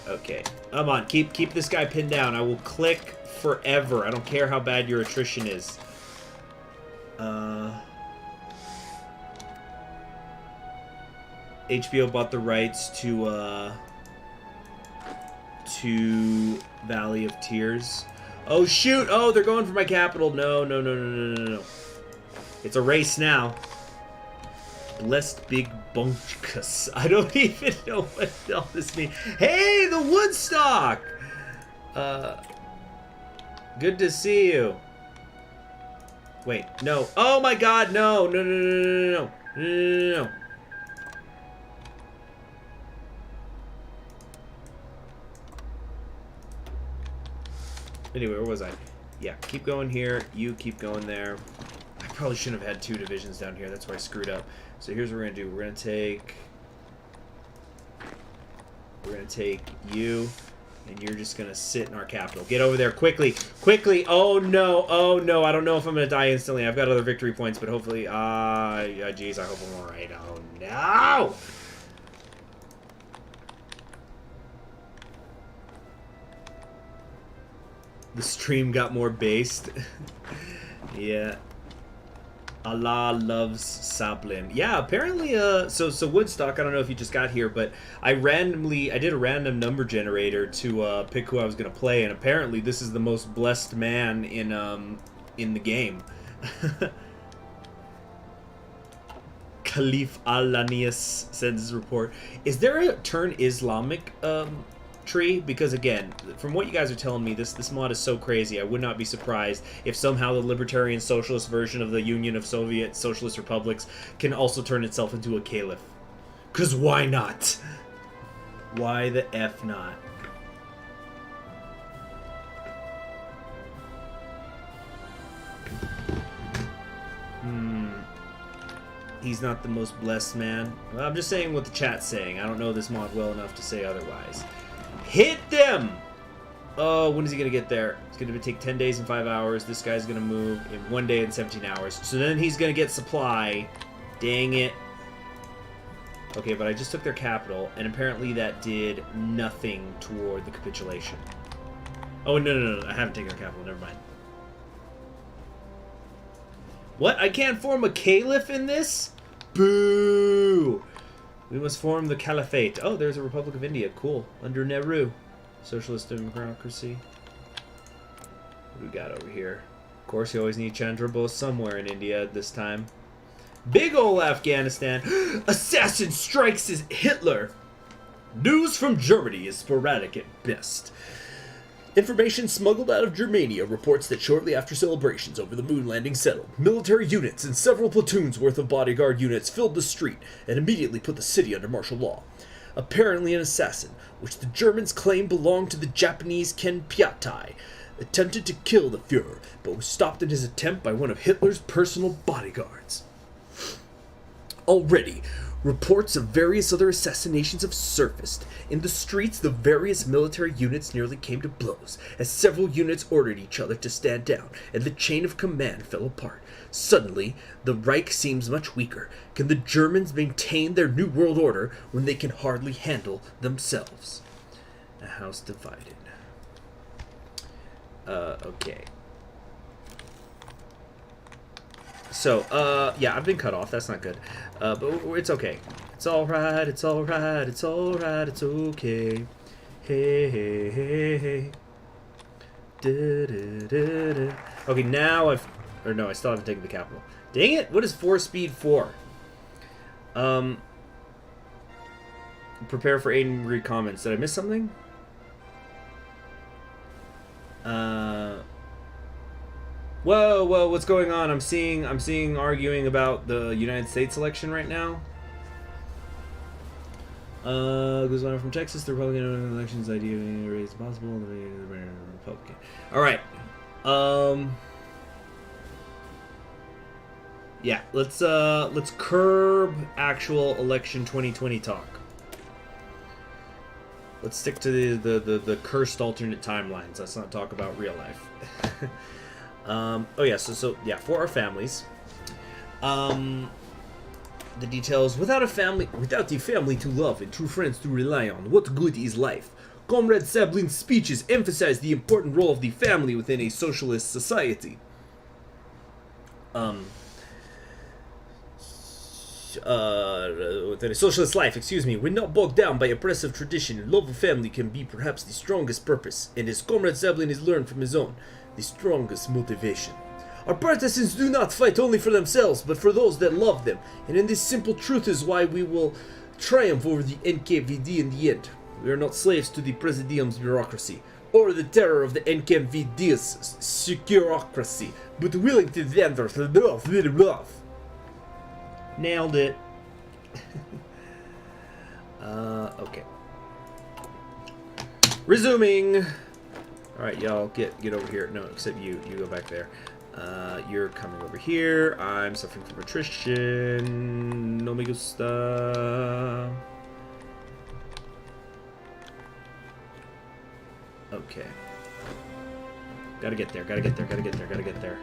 Okay, come on, keep this guy pinned down. I will click forever. I don't care how bad your attrition is. HBO bought the rights to Valley of Tears. Oh shoot! Oh, they're going for my capital. No. It's a race now. Blessed Big Bunkus. I don't even know what the hell this means. Hey, the Woodstock! Good to see you. Wait, no. Oh my god, no. No. Anyway, where was I? Yeah, keep going here. You keep going there. I probably shouldn't have had two divisions down here. That's why I screwed up. So here's what we're gonna do. We're gonna take you, and you're just gonna sit in our capital. Get over there quickly. Oh no. I don't know if I'm gonna die instantly. I've got other victory points, but hopefully, geez, I hope I'm all right. Oh no. The stream got more based. Yeah. Allah loves Sablin. Yeah, apparently, so Woodstock, I don't know if you just got here, but I did a random number generator to pick who I was going to play, and apparently this is the most blessed man in the game. Khalif Al-Lanius sends his report. Is there a turn Islamic tree? Because again, from what you guys are telling me, this mod is so crazy. I would not be surprised if somehow the libertarian socialist version of the Union of Soviet Socialist Republics can also turn itself into a caliph. Cause why not? Why the F not? He's not the most blessed man. Well, I'm just saying what the chat's saying. I don't know this mod well enough to say otherwise. Hit them! Oh, when is he going to get there? It's going to take 10 days and 5 hours. This guy's going to move in 1 day and 17 hours. So then he's going to get supply. Dang it. Okay, but I just took their capital, and apparently that did nothing toward the capitulation. Oh, no. I haven't taken their capital. Never mind. What? I can't form a caliph in this? Boo! We must form the caliphate. Oh, there's a Republic of India. Cool. Under Nehru. Socialist democracy. What do we got over here? Of course, you always need Chandra Bose somewhere in India at this time. Big ol' Afghanistan. Assassin strikes as Hitler. News from Germany is sporadic at best. Information smuggled out of Germania reports that shortly after celebrations over the moon landing settled, military units and several platoons worth of bodyguard units filled the street and immediately put the city under martial law. Apparently an assassin, which the Germans claim belonged to the Japanese Ken Piatai, attempted to kill the Fuhrer, but was stopped in his attempt by one of Hitler's personal bodyguards. Already, reports of various other assassinations have surfaced. In the streets, the various military units nearly came to blows, as several units ordered each other to stand down, and the chain of command fell apart. Suddenly, the Reich seems much weaker. Can the Germans maintain their New World Order when they can hardly handle themselves? A house divided. Okay. So, yeah, I've been cut off. That's not good. But it's okay. It's alright, it's alright, it's alright, it's okay. Hey, hey, hey, hey. Da, da, da, da. Okay, now I still haven't taken the capital. Dang it! What is 4-speed 4? Prepare for angry comments. Did I miss something? Whoa, what's going on? I'm seeing arguing about the United States election right now. Goes on from Texas, the Republican elections idea is possible. The Republican. All right. Yeah, let's curb actual election 2020 talk. Let's stick to the cursed alternate timelines. Let's not talk about real life. Oh yeah, so yeah, for our families. The details: without the family to love and true friends to rely on, what good is life? Comrade Sablin's speeches emphasize the important role of the family within a socialist society. Within a socialist life, when not bogged down by oppressive tradition, love of family can be perhaps the strongest purpose, and as Comrade Sablin has learned from his own, the strongest motivation. Our partisans do not fight only for themselves, but for those that love them, and in this simple truth is why we will triumph over the NKVD in the end. We are not slaves to the Presidium's bureaucracy, or the terror of the NKVD's securocracy, but willing to vendor for love with love. Nailed it. Okay. Resuming. Alright, y'all, get over here. No, except you go back there. You're coming over here. I'm suffering from attrition. No me gusta. Okay. Gotta get there.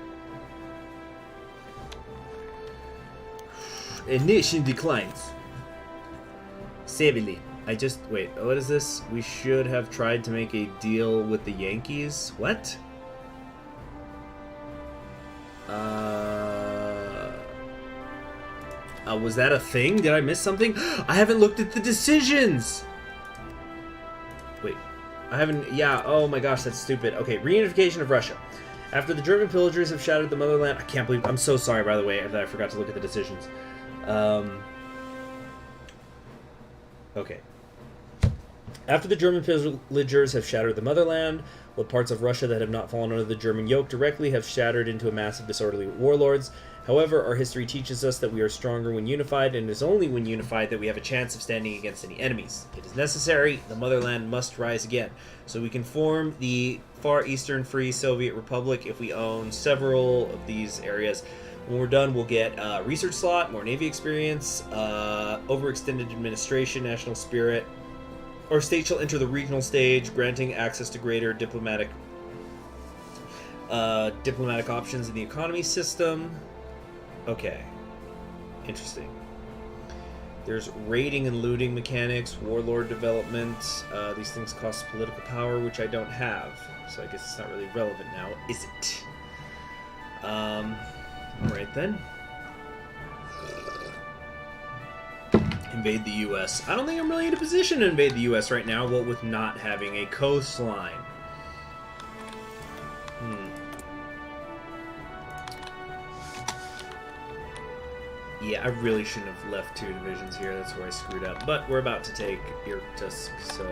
A nation declines. Sabily. Wait, what is this? We should have tried to make a deal with the Yankees. What? Was that a thing? Did I miss something? I haven't looked at the decisions! Wait. I haven't... Yeah, oh my gosh, that's stupid. Okay, reunification of Russia. After the German pillagers have shattered the motherland... I can't believe... I'm so sorry, by the way, that I forgot to look at the decisions. Okay. After the German pillagers have shattered the motherland, what parts of Russia that have not fallen under the German yoke directly have shattered into a mass of disorderly warlords. However, our history teaches us that we are stronger when unified, and it is only when unified that we have a chance of standing against any enemies. It is necessary, the motherland must rise again, so we can form the Far Eastern Free Soviet Republic if we own several of these areas. When we're done, we'll get a research slot, more Navy experience, overextended administration, national spirit. Our state shall enter the regional stage, granting access to greater diplomatic options in the economy system. Okay. Interesting. There's raiding and looting mechanics, warlord development. These things cost political power, which I don't have. So I guess it's not really relevant now, is it? Alright then. Invade the U.S. I don't think I'm really in a position to invade the U.S. right now, what with not having a coastline. Yeah, I really shouldn't have left 2 divisions here. That's where I screwed up. But we're about to take Irkutsk, so...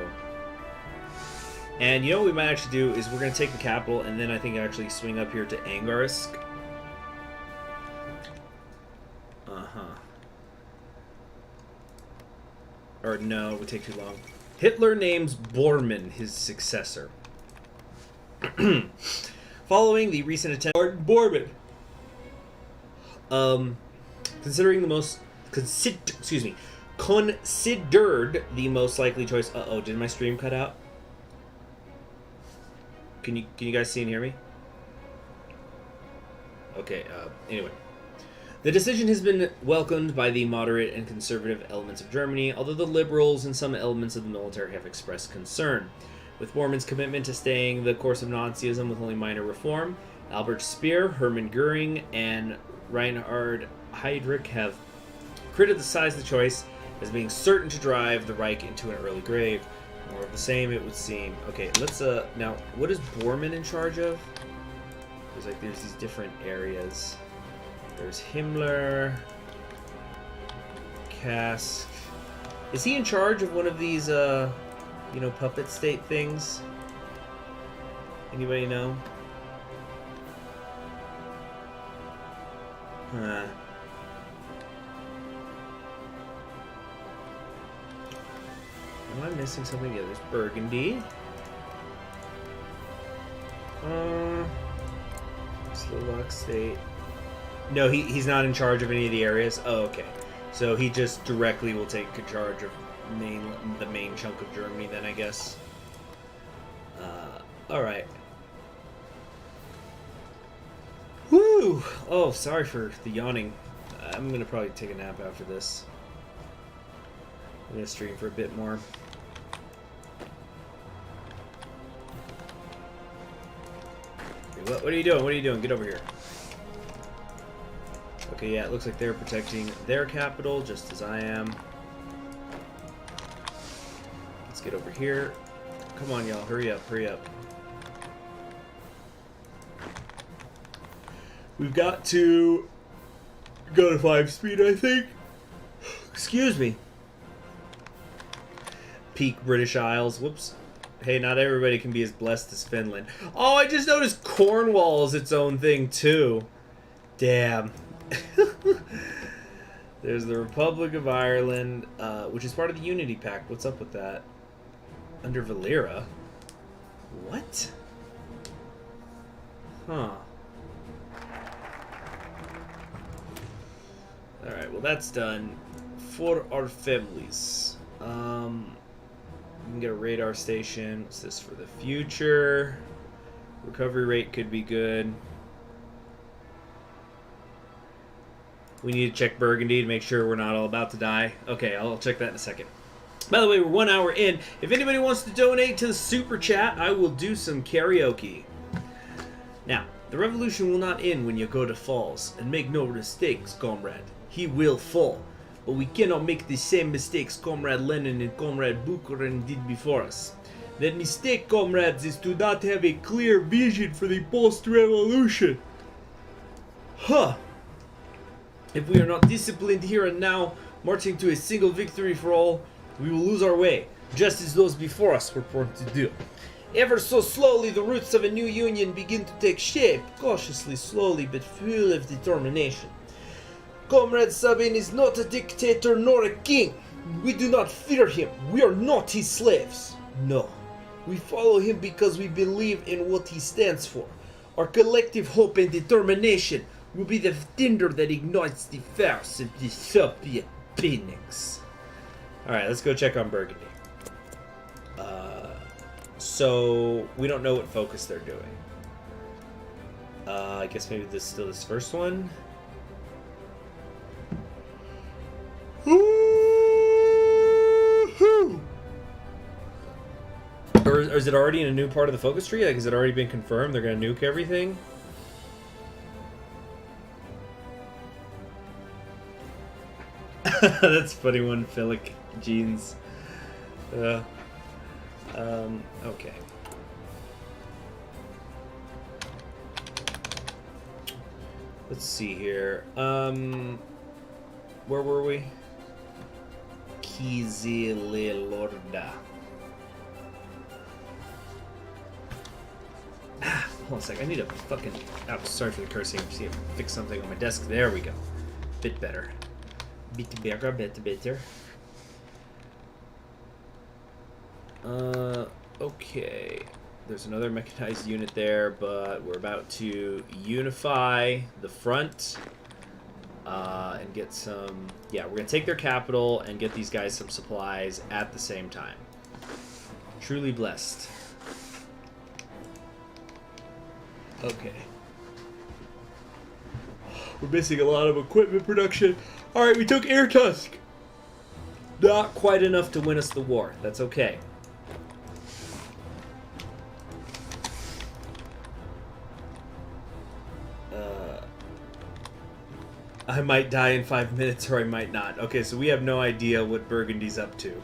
And you know what we might actually do is we're going to take the capital, and then I think actually swing up here to Angarsk. Or no, it would take too long. Hitler names Bormann his successor. Following the recent attempt Bormann. Considered the most likely choice. Uh-oh, did my stream cut out? Can you guys see and hear me? Okay, anyway. The decision has been welcomed by the moderate and conservative elements of Germany, although the liberals and some elements of the military have expressed concern. With Bormann's commitment to staying the course of Nazism with only minor reform, Albert Speer, Hermann Goering, and Reinhard Heydrich have criticized the choice as being certain to drive the Reich into an early grave. More of the same, it would seem. Okay, let's, now, what is Bormann in charge of? There's these different areas. There's Himmler, Kask. Is he in charge of one of these, puppet state things? Anybody know? Am I missing something? Yeah, there's Burgundy. Slovak state. No, he's not in charge of any of the areas. Oh, okay. So he just directly will take charge of the main chunk of Germany then, I guess. Alright. Woo! Oh, sorry for the yawning. I'm going to probably take a nap after this. I'm going to stream for a bit more. What are you doing? What are you doing? Get over here. Okay, yeah, it looks like they're protecting their capital, just as I am. Let's get over here. Come on, y'all. Hurry up, hurry up. We've got to go to 5 speed, I think. Excuse me. Peak British Isles. Whoops. Hey, not everybody can be as blessed as Finland. Oh, I just noticed Cornwall is its own thing, too. Damn. There's the Republic of Ireland, which is part of the Unity Pact. What's up with that? Under Valera? What? Huh. Alright, well that's done. For our families. We can get a radar station. What's this for the future? Recovery rate could be good. We need to check Burgundy to make sure we're not all about to die. Okay, I'll check that in a second. By the way, we're 1 hour in. If anybody wants to donate to the super chat, I will do some karaoke. Now, the revolution will not end when Yagoda falls. And make no mistakes, comrade. He will fall. But we cannot make the same mistakes Comrade Lenin and Comrade Bukharin did before us. That mistake, comrades, is to not have a clear vision for the post-revolution. Huh. If we are not disciplined here and now, marching to a single victory for all, we will lose our way, just as those before us were prone to do. Ever so slowly, the roots of a new union begin to take shape, cautiously, slowly, but full of determination. Comrade Sabin is not a dictator nor a king. We do not fear him. We are not his slaves. No. We follow him because we believe in what he stands for. Our collective hope and determination will be the tinder that ignites the fires of the Soviet beginnings. Alright, let's go check on Burgundy. So, we don't know what focus they're doing. I guess maybe this is still this first one. Or is it already in a new part of the focus tree? Like, has it already been confirmed they're going to nuke everything? That's funny one, Philic jeans. Okay. Let's see here. Where were we? Kizililorda. Hold on a sec. I need a fucking... Oh, sorry for the cursing. See if I can fix something on my desk. There we go. Bit better. Bit better, bit better. Okay. There's another mechanized unit there, but we're about to unify the front and get some... Yeah, we're going to take their capital and get these guys some supplies at the same time. Truly blessed. Okay. We're missing a lot of equipment production. Alright, we took Irtusk. Not quite enough to win us the war. That's okay. I might die in 5 minutes or I might not. Okay, so we have no idea what Burgundy's up to.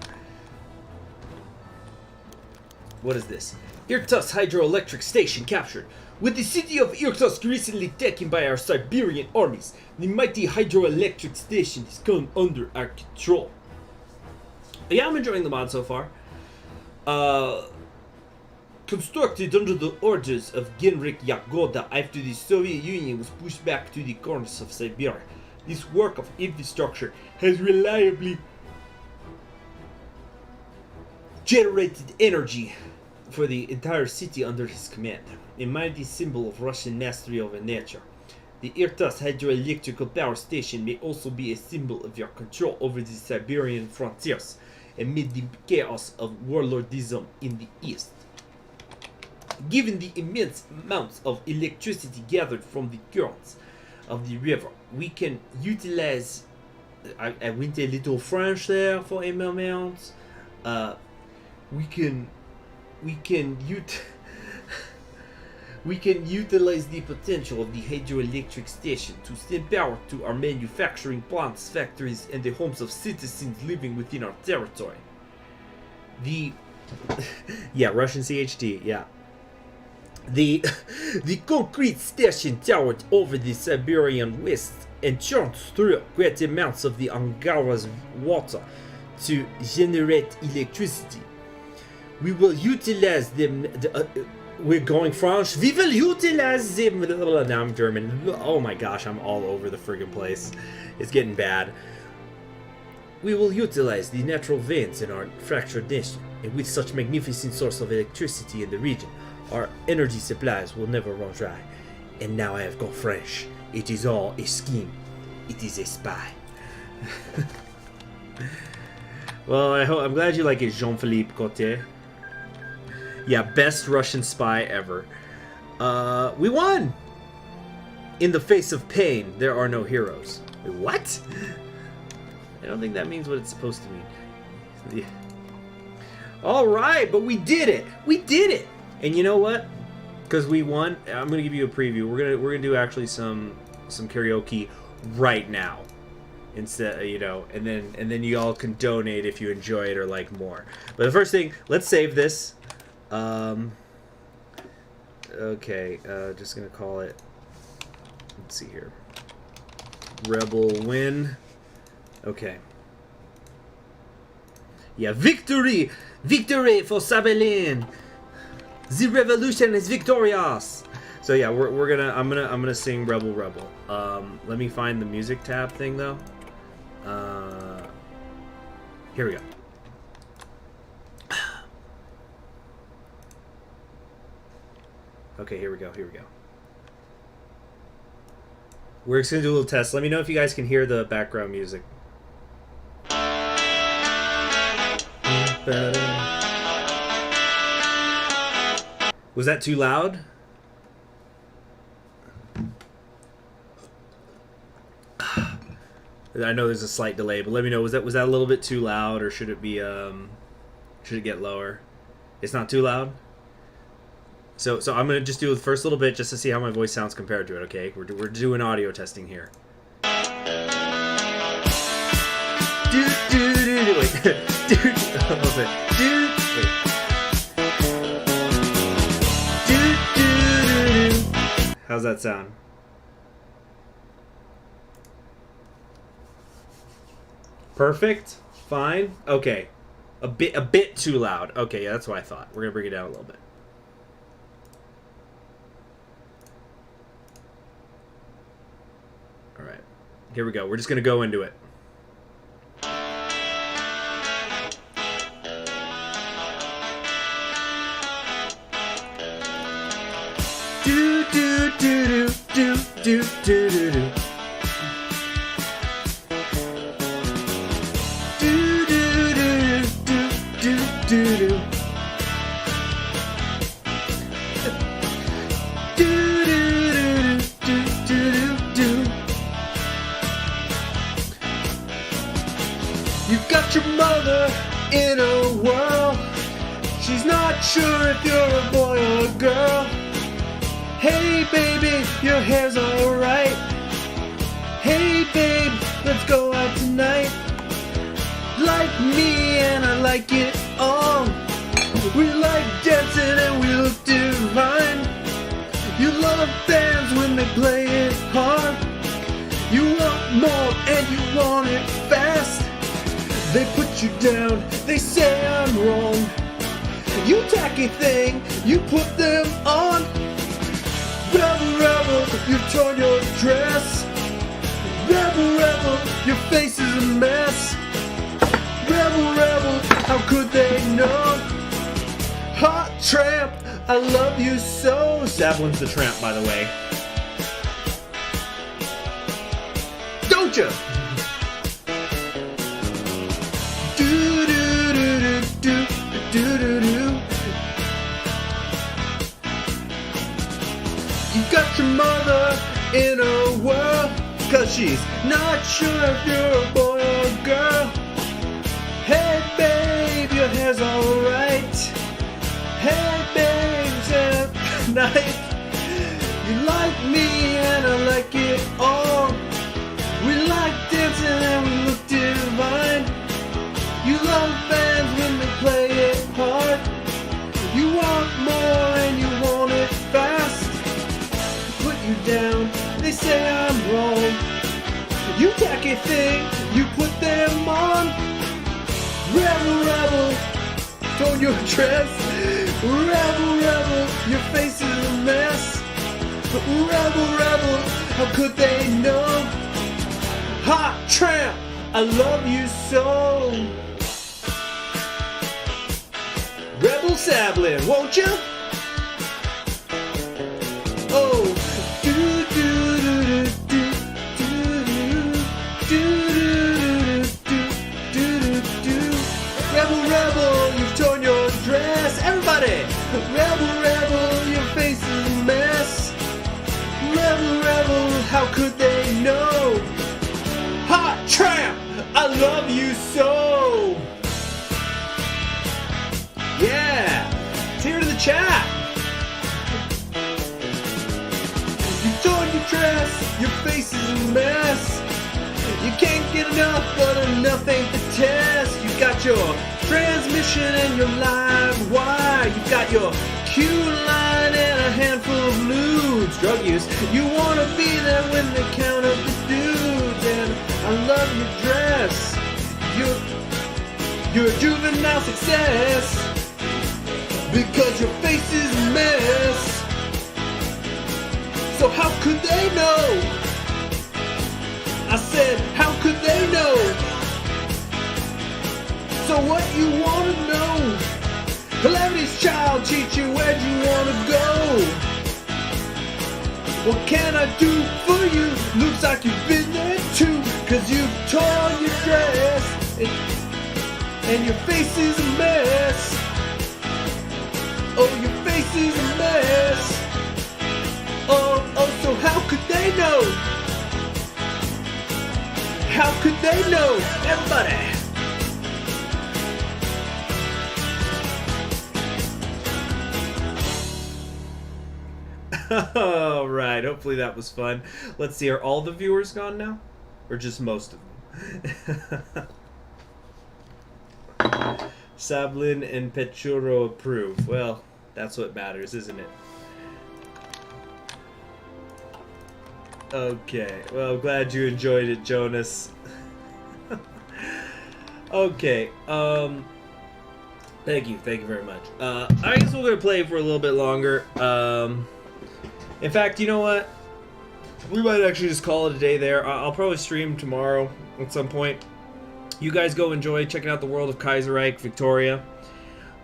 What is this? Irtusk hydroelectric station captured. With the city of Irkutsk recently taken by our Siberian armies, the mighty hydroelectric station has come under our control. Yeah, I'm enjoying the mod so far. Constructed under the orders of Genrik Yagoda after the Soviet Union was pushed back to the corners of Siberia. This work of infrastructure has reliably generated energy for the entire city under his command. A mighty symbol of Russian mastery over nature. The Irtusk hydroelectrical power station may also be a symbol of your control over the Siberian frontiers amid the chaos of warlordism in the east. Given the immense amounts of electricity gathered from the currents of the river, we can utilize... I went a little French there for a moment. We can utilize the potential of the hydroelectric station to send power to our manufacturing plants, factories, and the homes of citizens living within our territory. Yeah, Russian CHG, yeah. The concrete station towered over the Siberian West and churns through great amounts of the Angara's water to generate electricity. We will utilize them. We're going French. We will utilize them. Now I'm German. Oh my gosh, I'm all over the friggin' place. It's getting bad. We will utilize the natural veins in our fractured nation, and with such magnificent source of electricity in the region, our energy supplies will never run dry. And now I have gone French. It is all a scheme. It is a spy. Well, I'm glad you like it, Jean-Philippe Coté. Yeah, best Russian spy ever. We won! In the face of pain, there are no heroes. Wait, what? I don't think that means what it's supposed to mean. Yeah. Alright, but we did it! We did it! And you know what? Because we won, I'm gonna give you a preview. We're gonna do actually some karaoke right now. Instead, you know, and then you all can donate if you enjoy it or like more. But the first thing, let's save this. Okay, just gonna call it, let's see here, Rebel win. Okay. Yeah, victory! Victory for Sabelin! The revolution is victorious! So yeah, I'm gonna sing Rebel Rebel. Let me find the music tab thing though. Here we go. Okay, here we go. We're just gonna do a little test. Let me know if you guys can hear the background music. Was that too loud? I know there's a slight delay, but let me know, was that a little bit too loud, or should it be should it get lower? It's not too loud? So I'm gonna just do the first little bit just to see how my voice sounds compared to it, okay? We're doing audio testing here. How's that sound? Perfect? Fine? Okay. A bit too loud. Okay, yeah, that's what I thought. We're gonna bring it down a little bit. Alright. Here we go. We're just gonna go into it. Do do do do do do do do. You got your mother in a whirl. She's not sure if you're a boy or a girl. Hey baby, your hair's alright. Hey babe, let's go out tonight. Like me and I like it all. We like dancing and we look divine. You love bands when they play it hard. You want more and you want it fast. They put you down, they say I'm wrong. You tacky thing, you put them on. Rebel, rebel, you torn your dress. Rebel, rebel, your face is a mess. Rebel, rebel, how could they know? Hot tramp, I love you so. Savlin's the tramp, by the way. Don't you? Do do do do do do do. You got your mother in a whirl, 'cause she's not sure if you're a boy or a girl. Hey babe, your hair's alright. Hey babe, it's night. You like me and I like it all. We like dancing and we look divine. You love bands when they play it hard. You want more and you want it fast. Put you down, they say I'm wrong. You tacky thing, you put them on. Rebel, rebel, torn your dress. Rebel, rebel, your face is a mess. Rebel, rebel, how could they know? Hot tramp, I love you so. Rebel Sablin, won't you? Oh, do do do do do do do do do. Rebel, rebel, you've torn your dress. Everybody, rebel, rebel, your face is a mess. Rebel, rebel, how could they know? Hot tramp, I love you so. Yeah, it's here to the chat. You torn your dress, your face is a mess. You can't get enough, but enough ain't the test. You got your transmission and your live wire. You got your Q line and a handful of nudes. Drug use, you wanna be there when they count up the dudes. And I love your dress. You're a juvenile success. Because your face is a mess. how could they know? I said, how could they know? So what you wanna know? Calamity's child, teach you where you wanna go. What can I do for you? Looks like you've been there too, 'cause you tore your dress and your face is a mess. Oh, your face is a mess. Oh, so how could they know? How could they know? Everybody! Alright, hopefully that was fun. Let's see, are all the viewers gone now? Or just most of them? Sablin and Petchuro approve. Well, that's what matters, isn't it? Okay, well, glad you enjoyed it, Jonas. Okay, thank you very much. I guess we're gonna play for a little bit longer. In fact, you know what? We might actually just call it a day there. I'll probably stream tomorrow at some point. You guys go enjoy checking out the world of Kaiserreich, Victoria.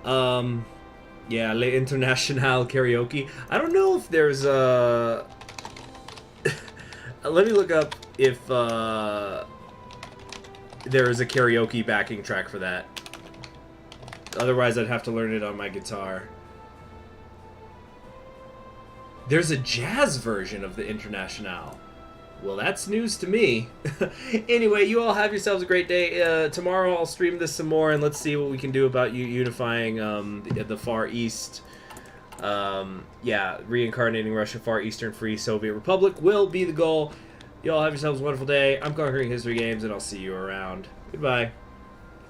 Yeah, Le International karaoke. I don't know if there's a... Let me look up if there is a karaoke backing track for that. Otherwise, I'd have to learn it on my guitar. There's a jazz version of the International. Well, that's news to me. Anyway, you all have yourselves a great day. Tomorrow I'll stream this some more, and let's see what we can do about unifying the Far East. Yeah, reincarnating Russia, Far Eastern Free Soviet Republic will be the goal. You all have yourselves a wonderful day. I'm Conquering History Games, and I'll see you around. Goodbye.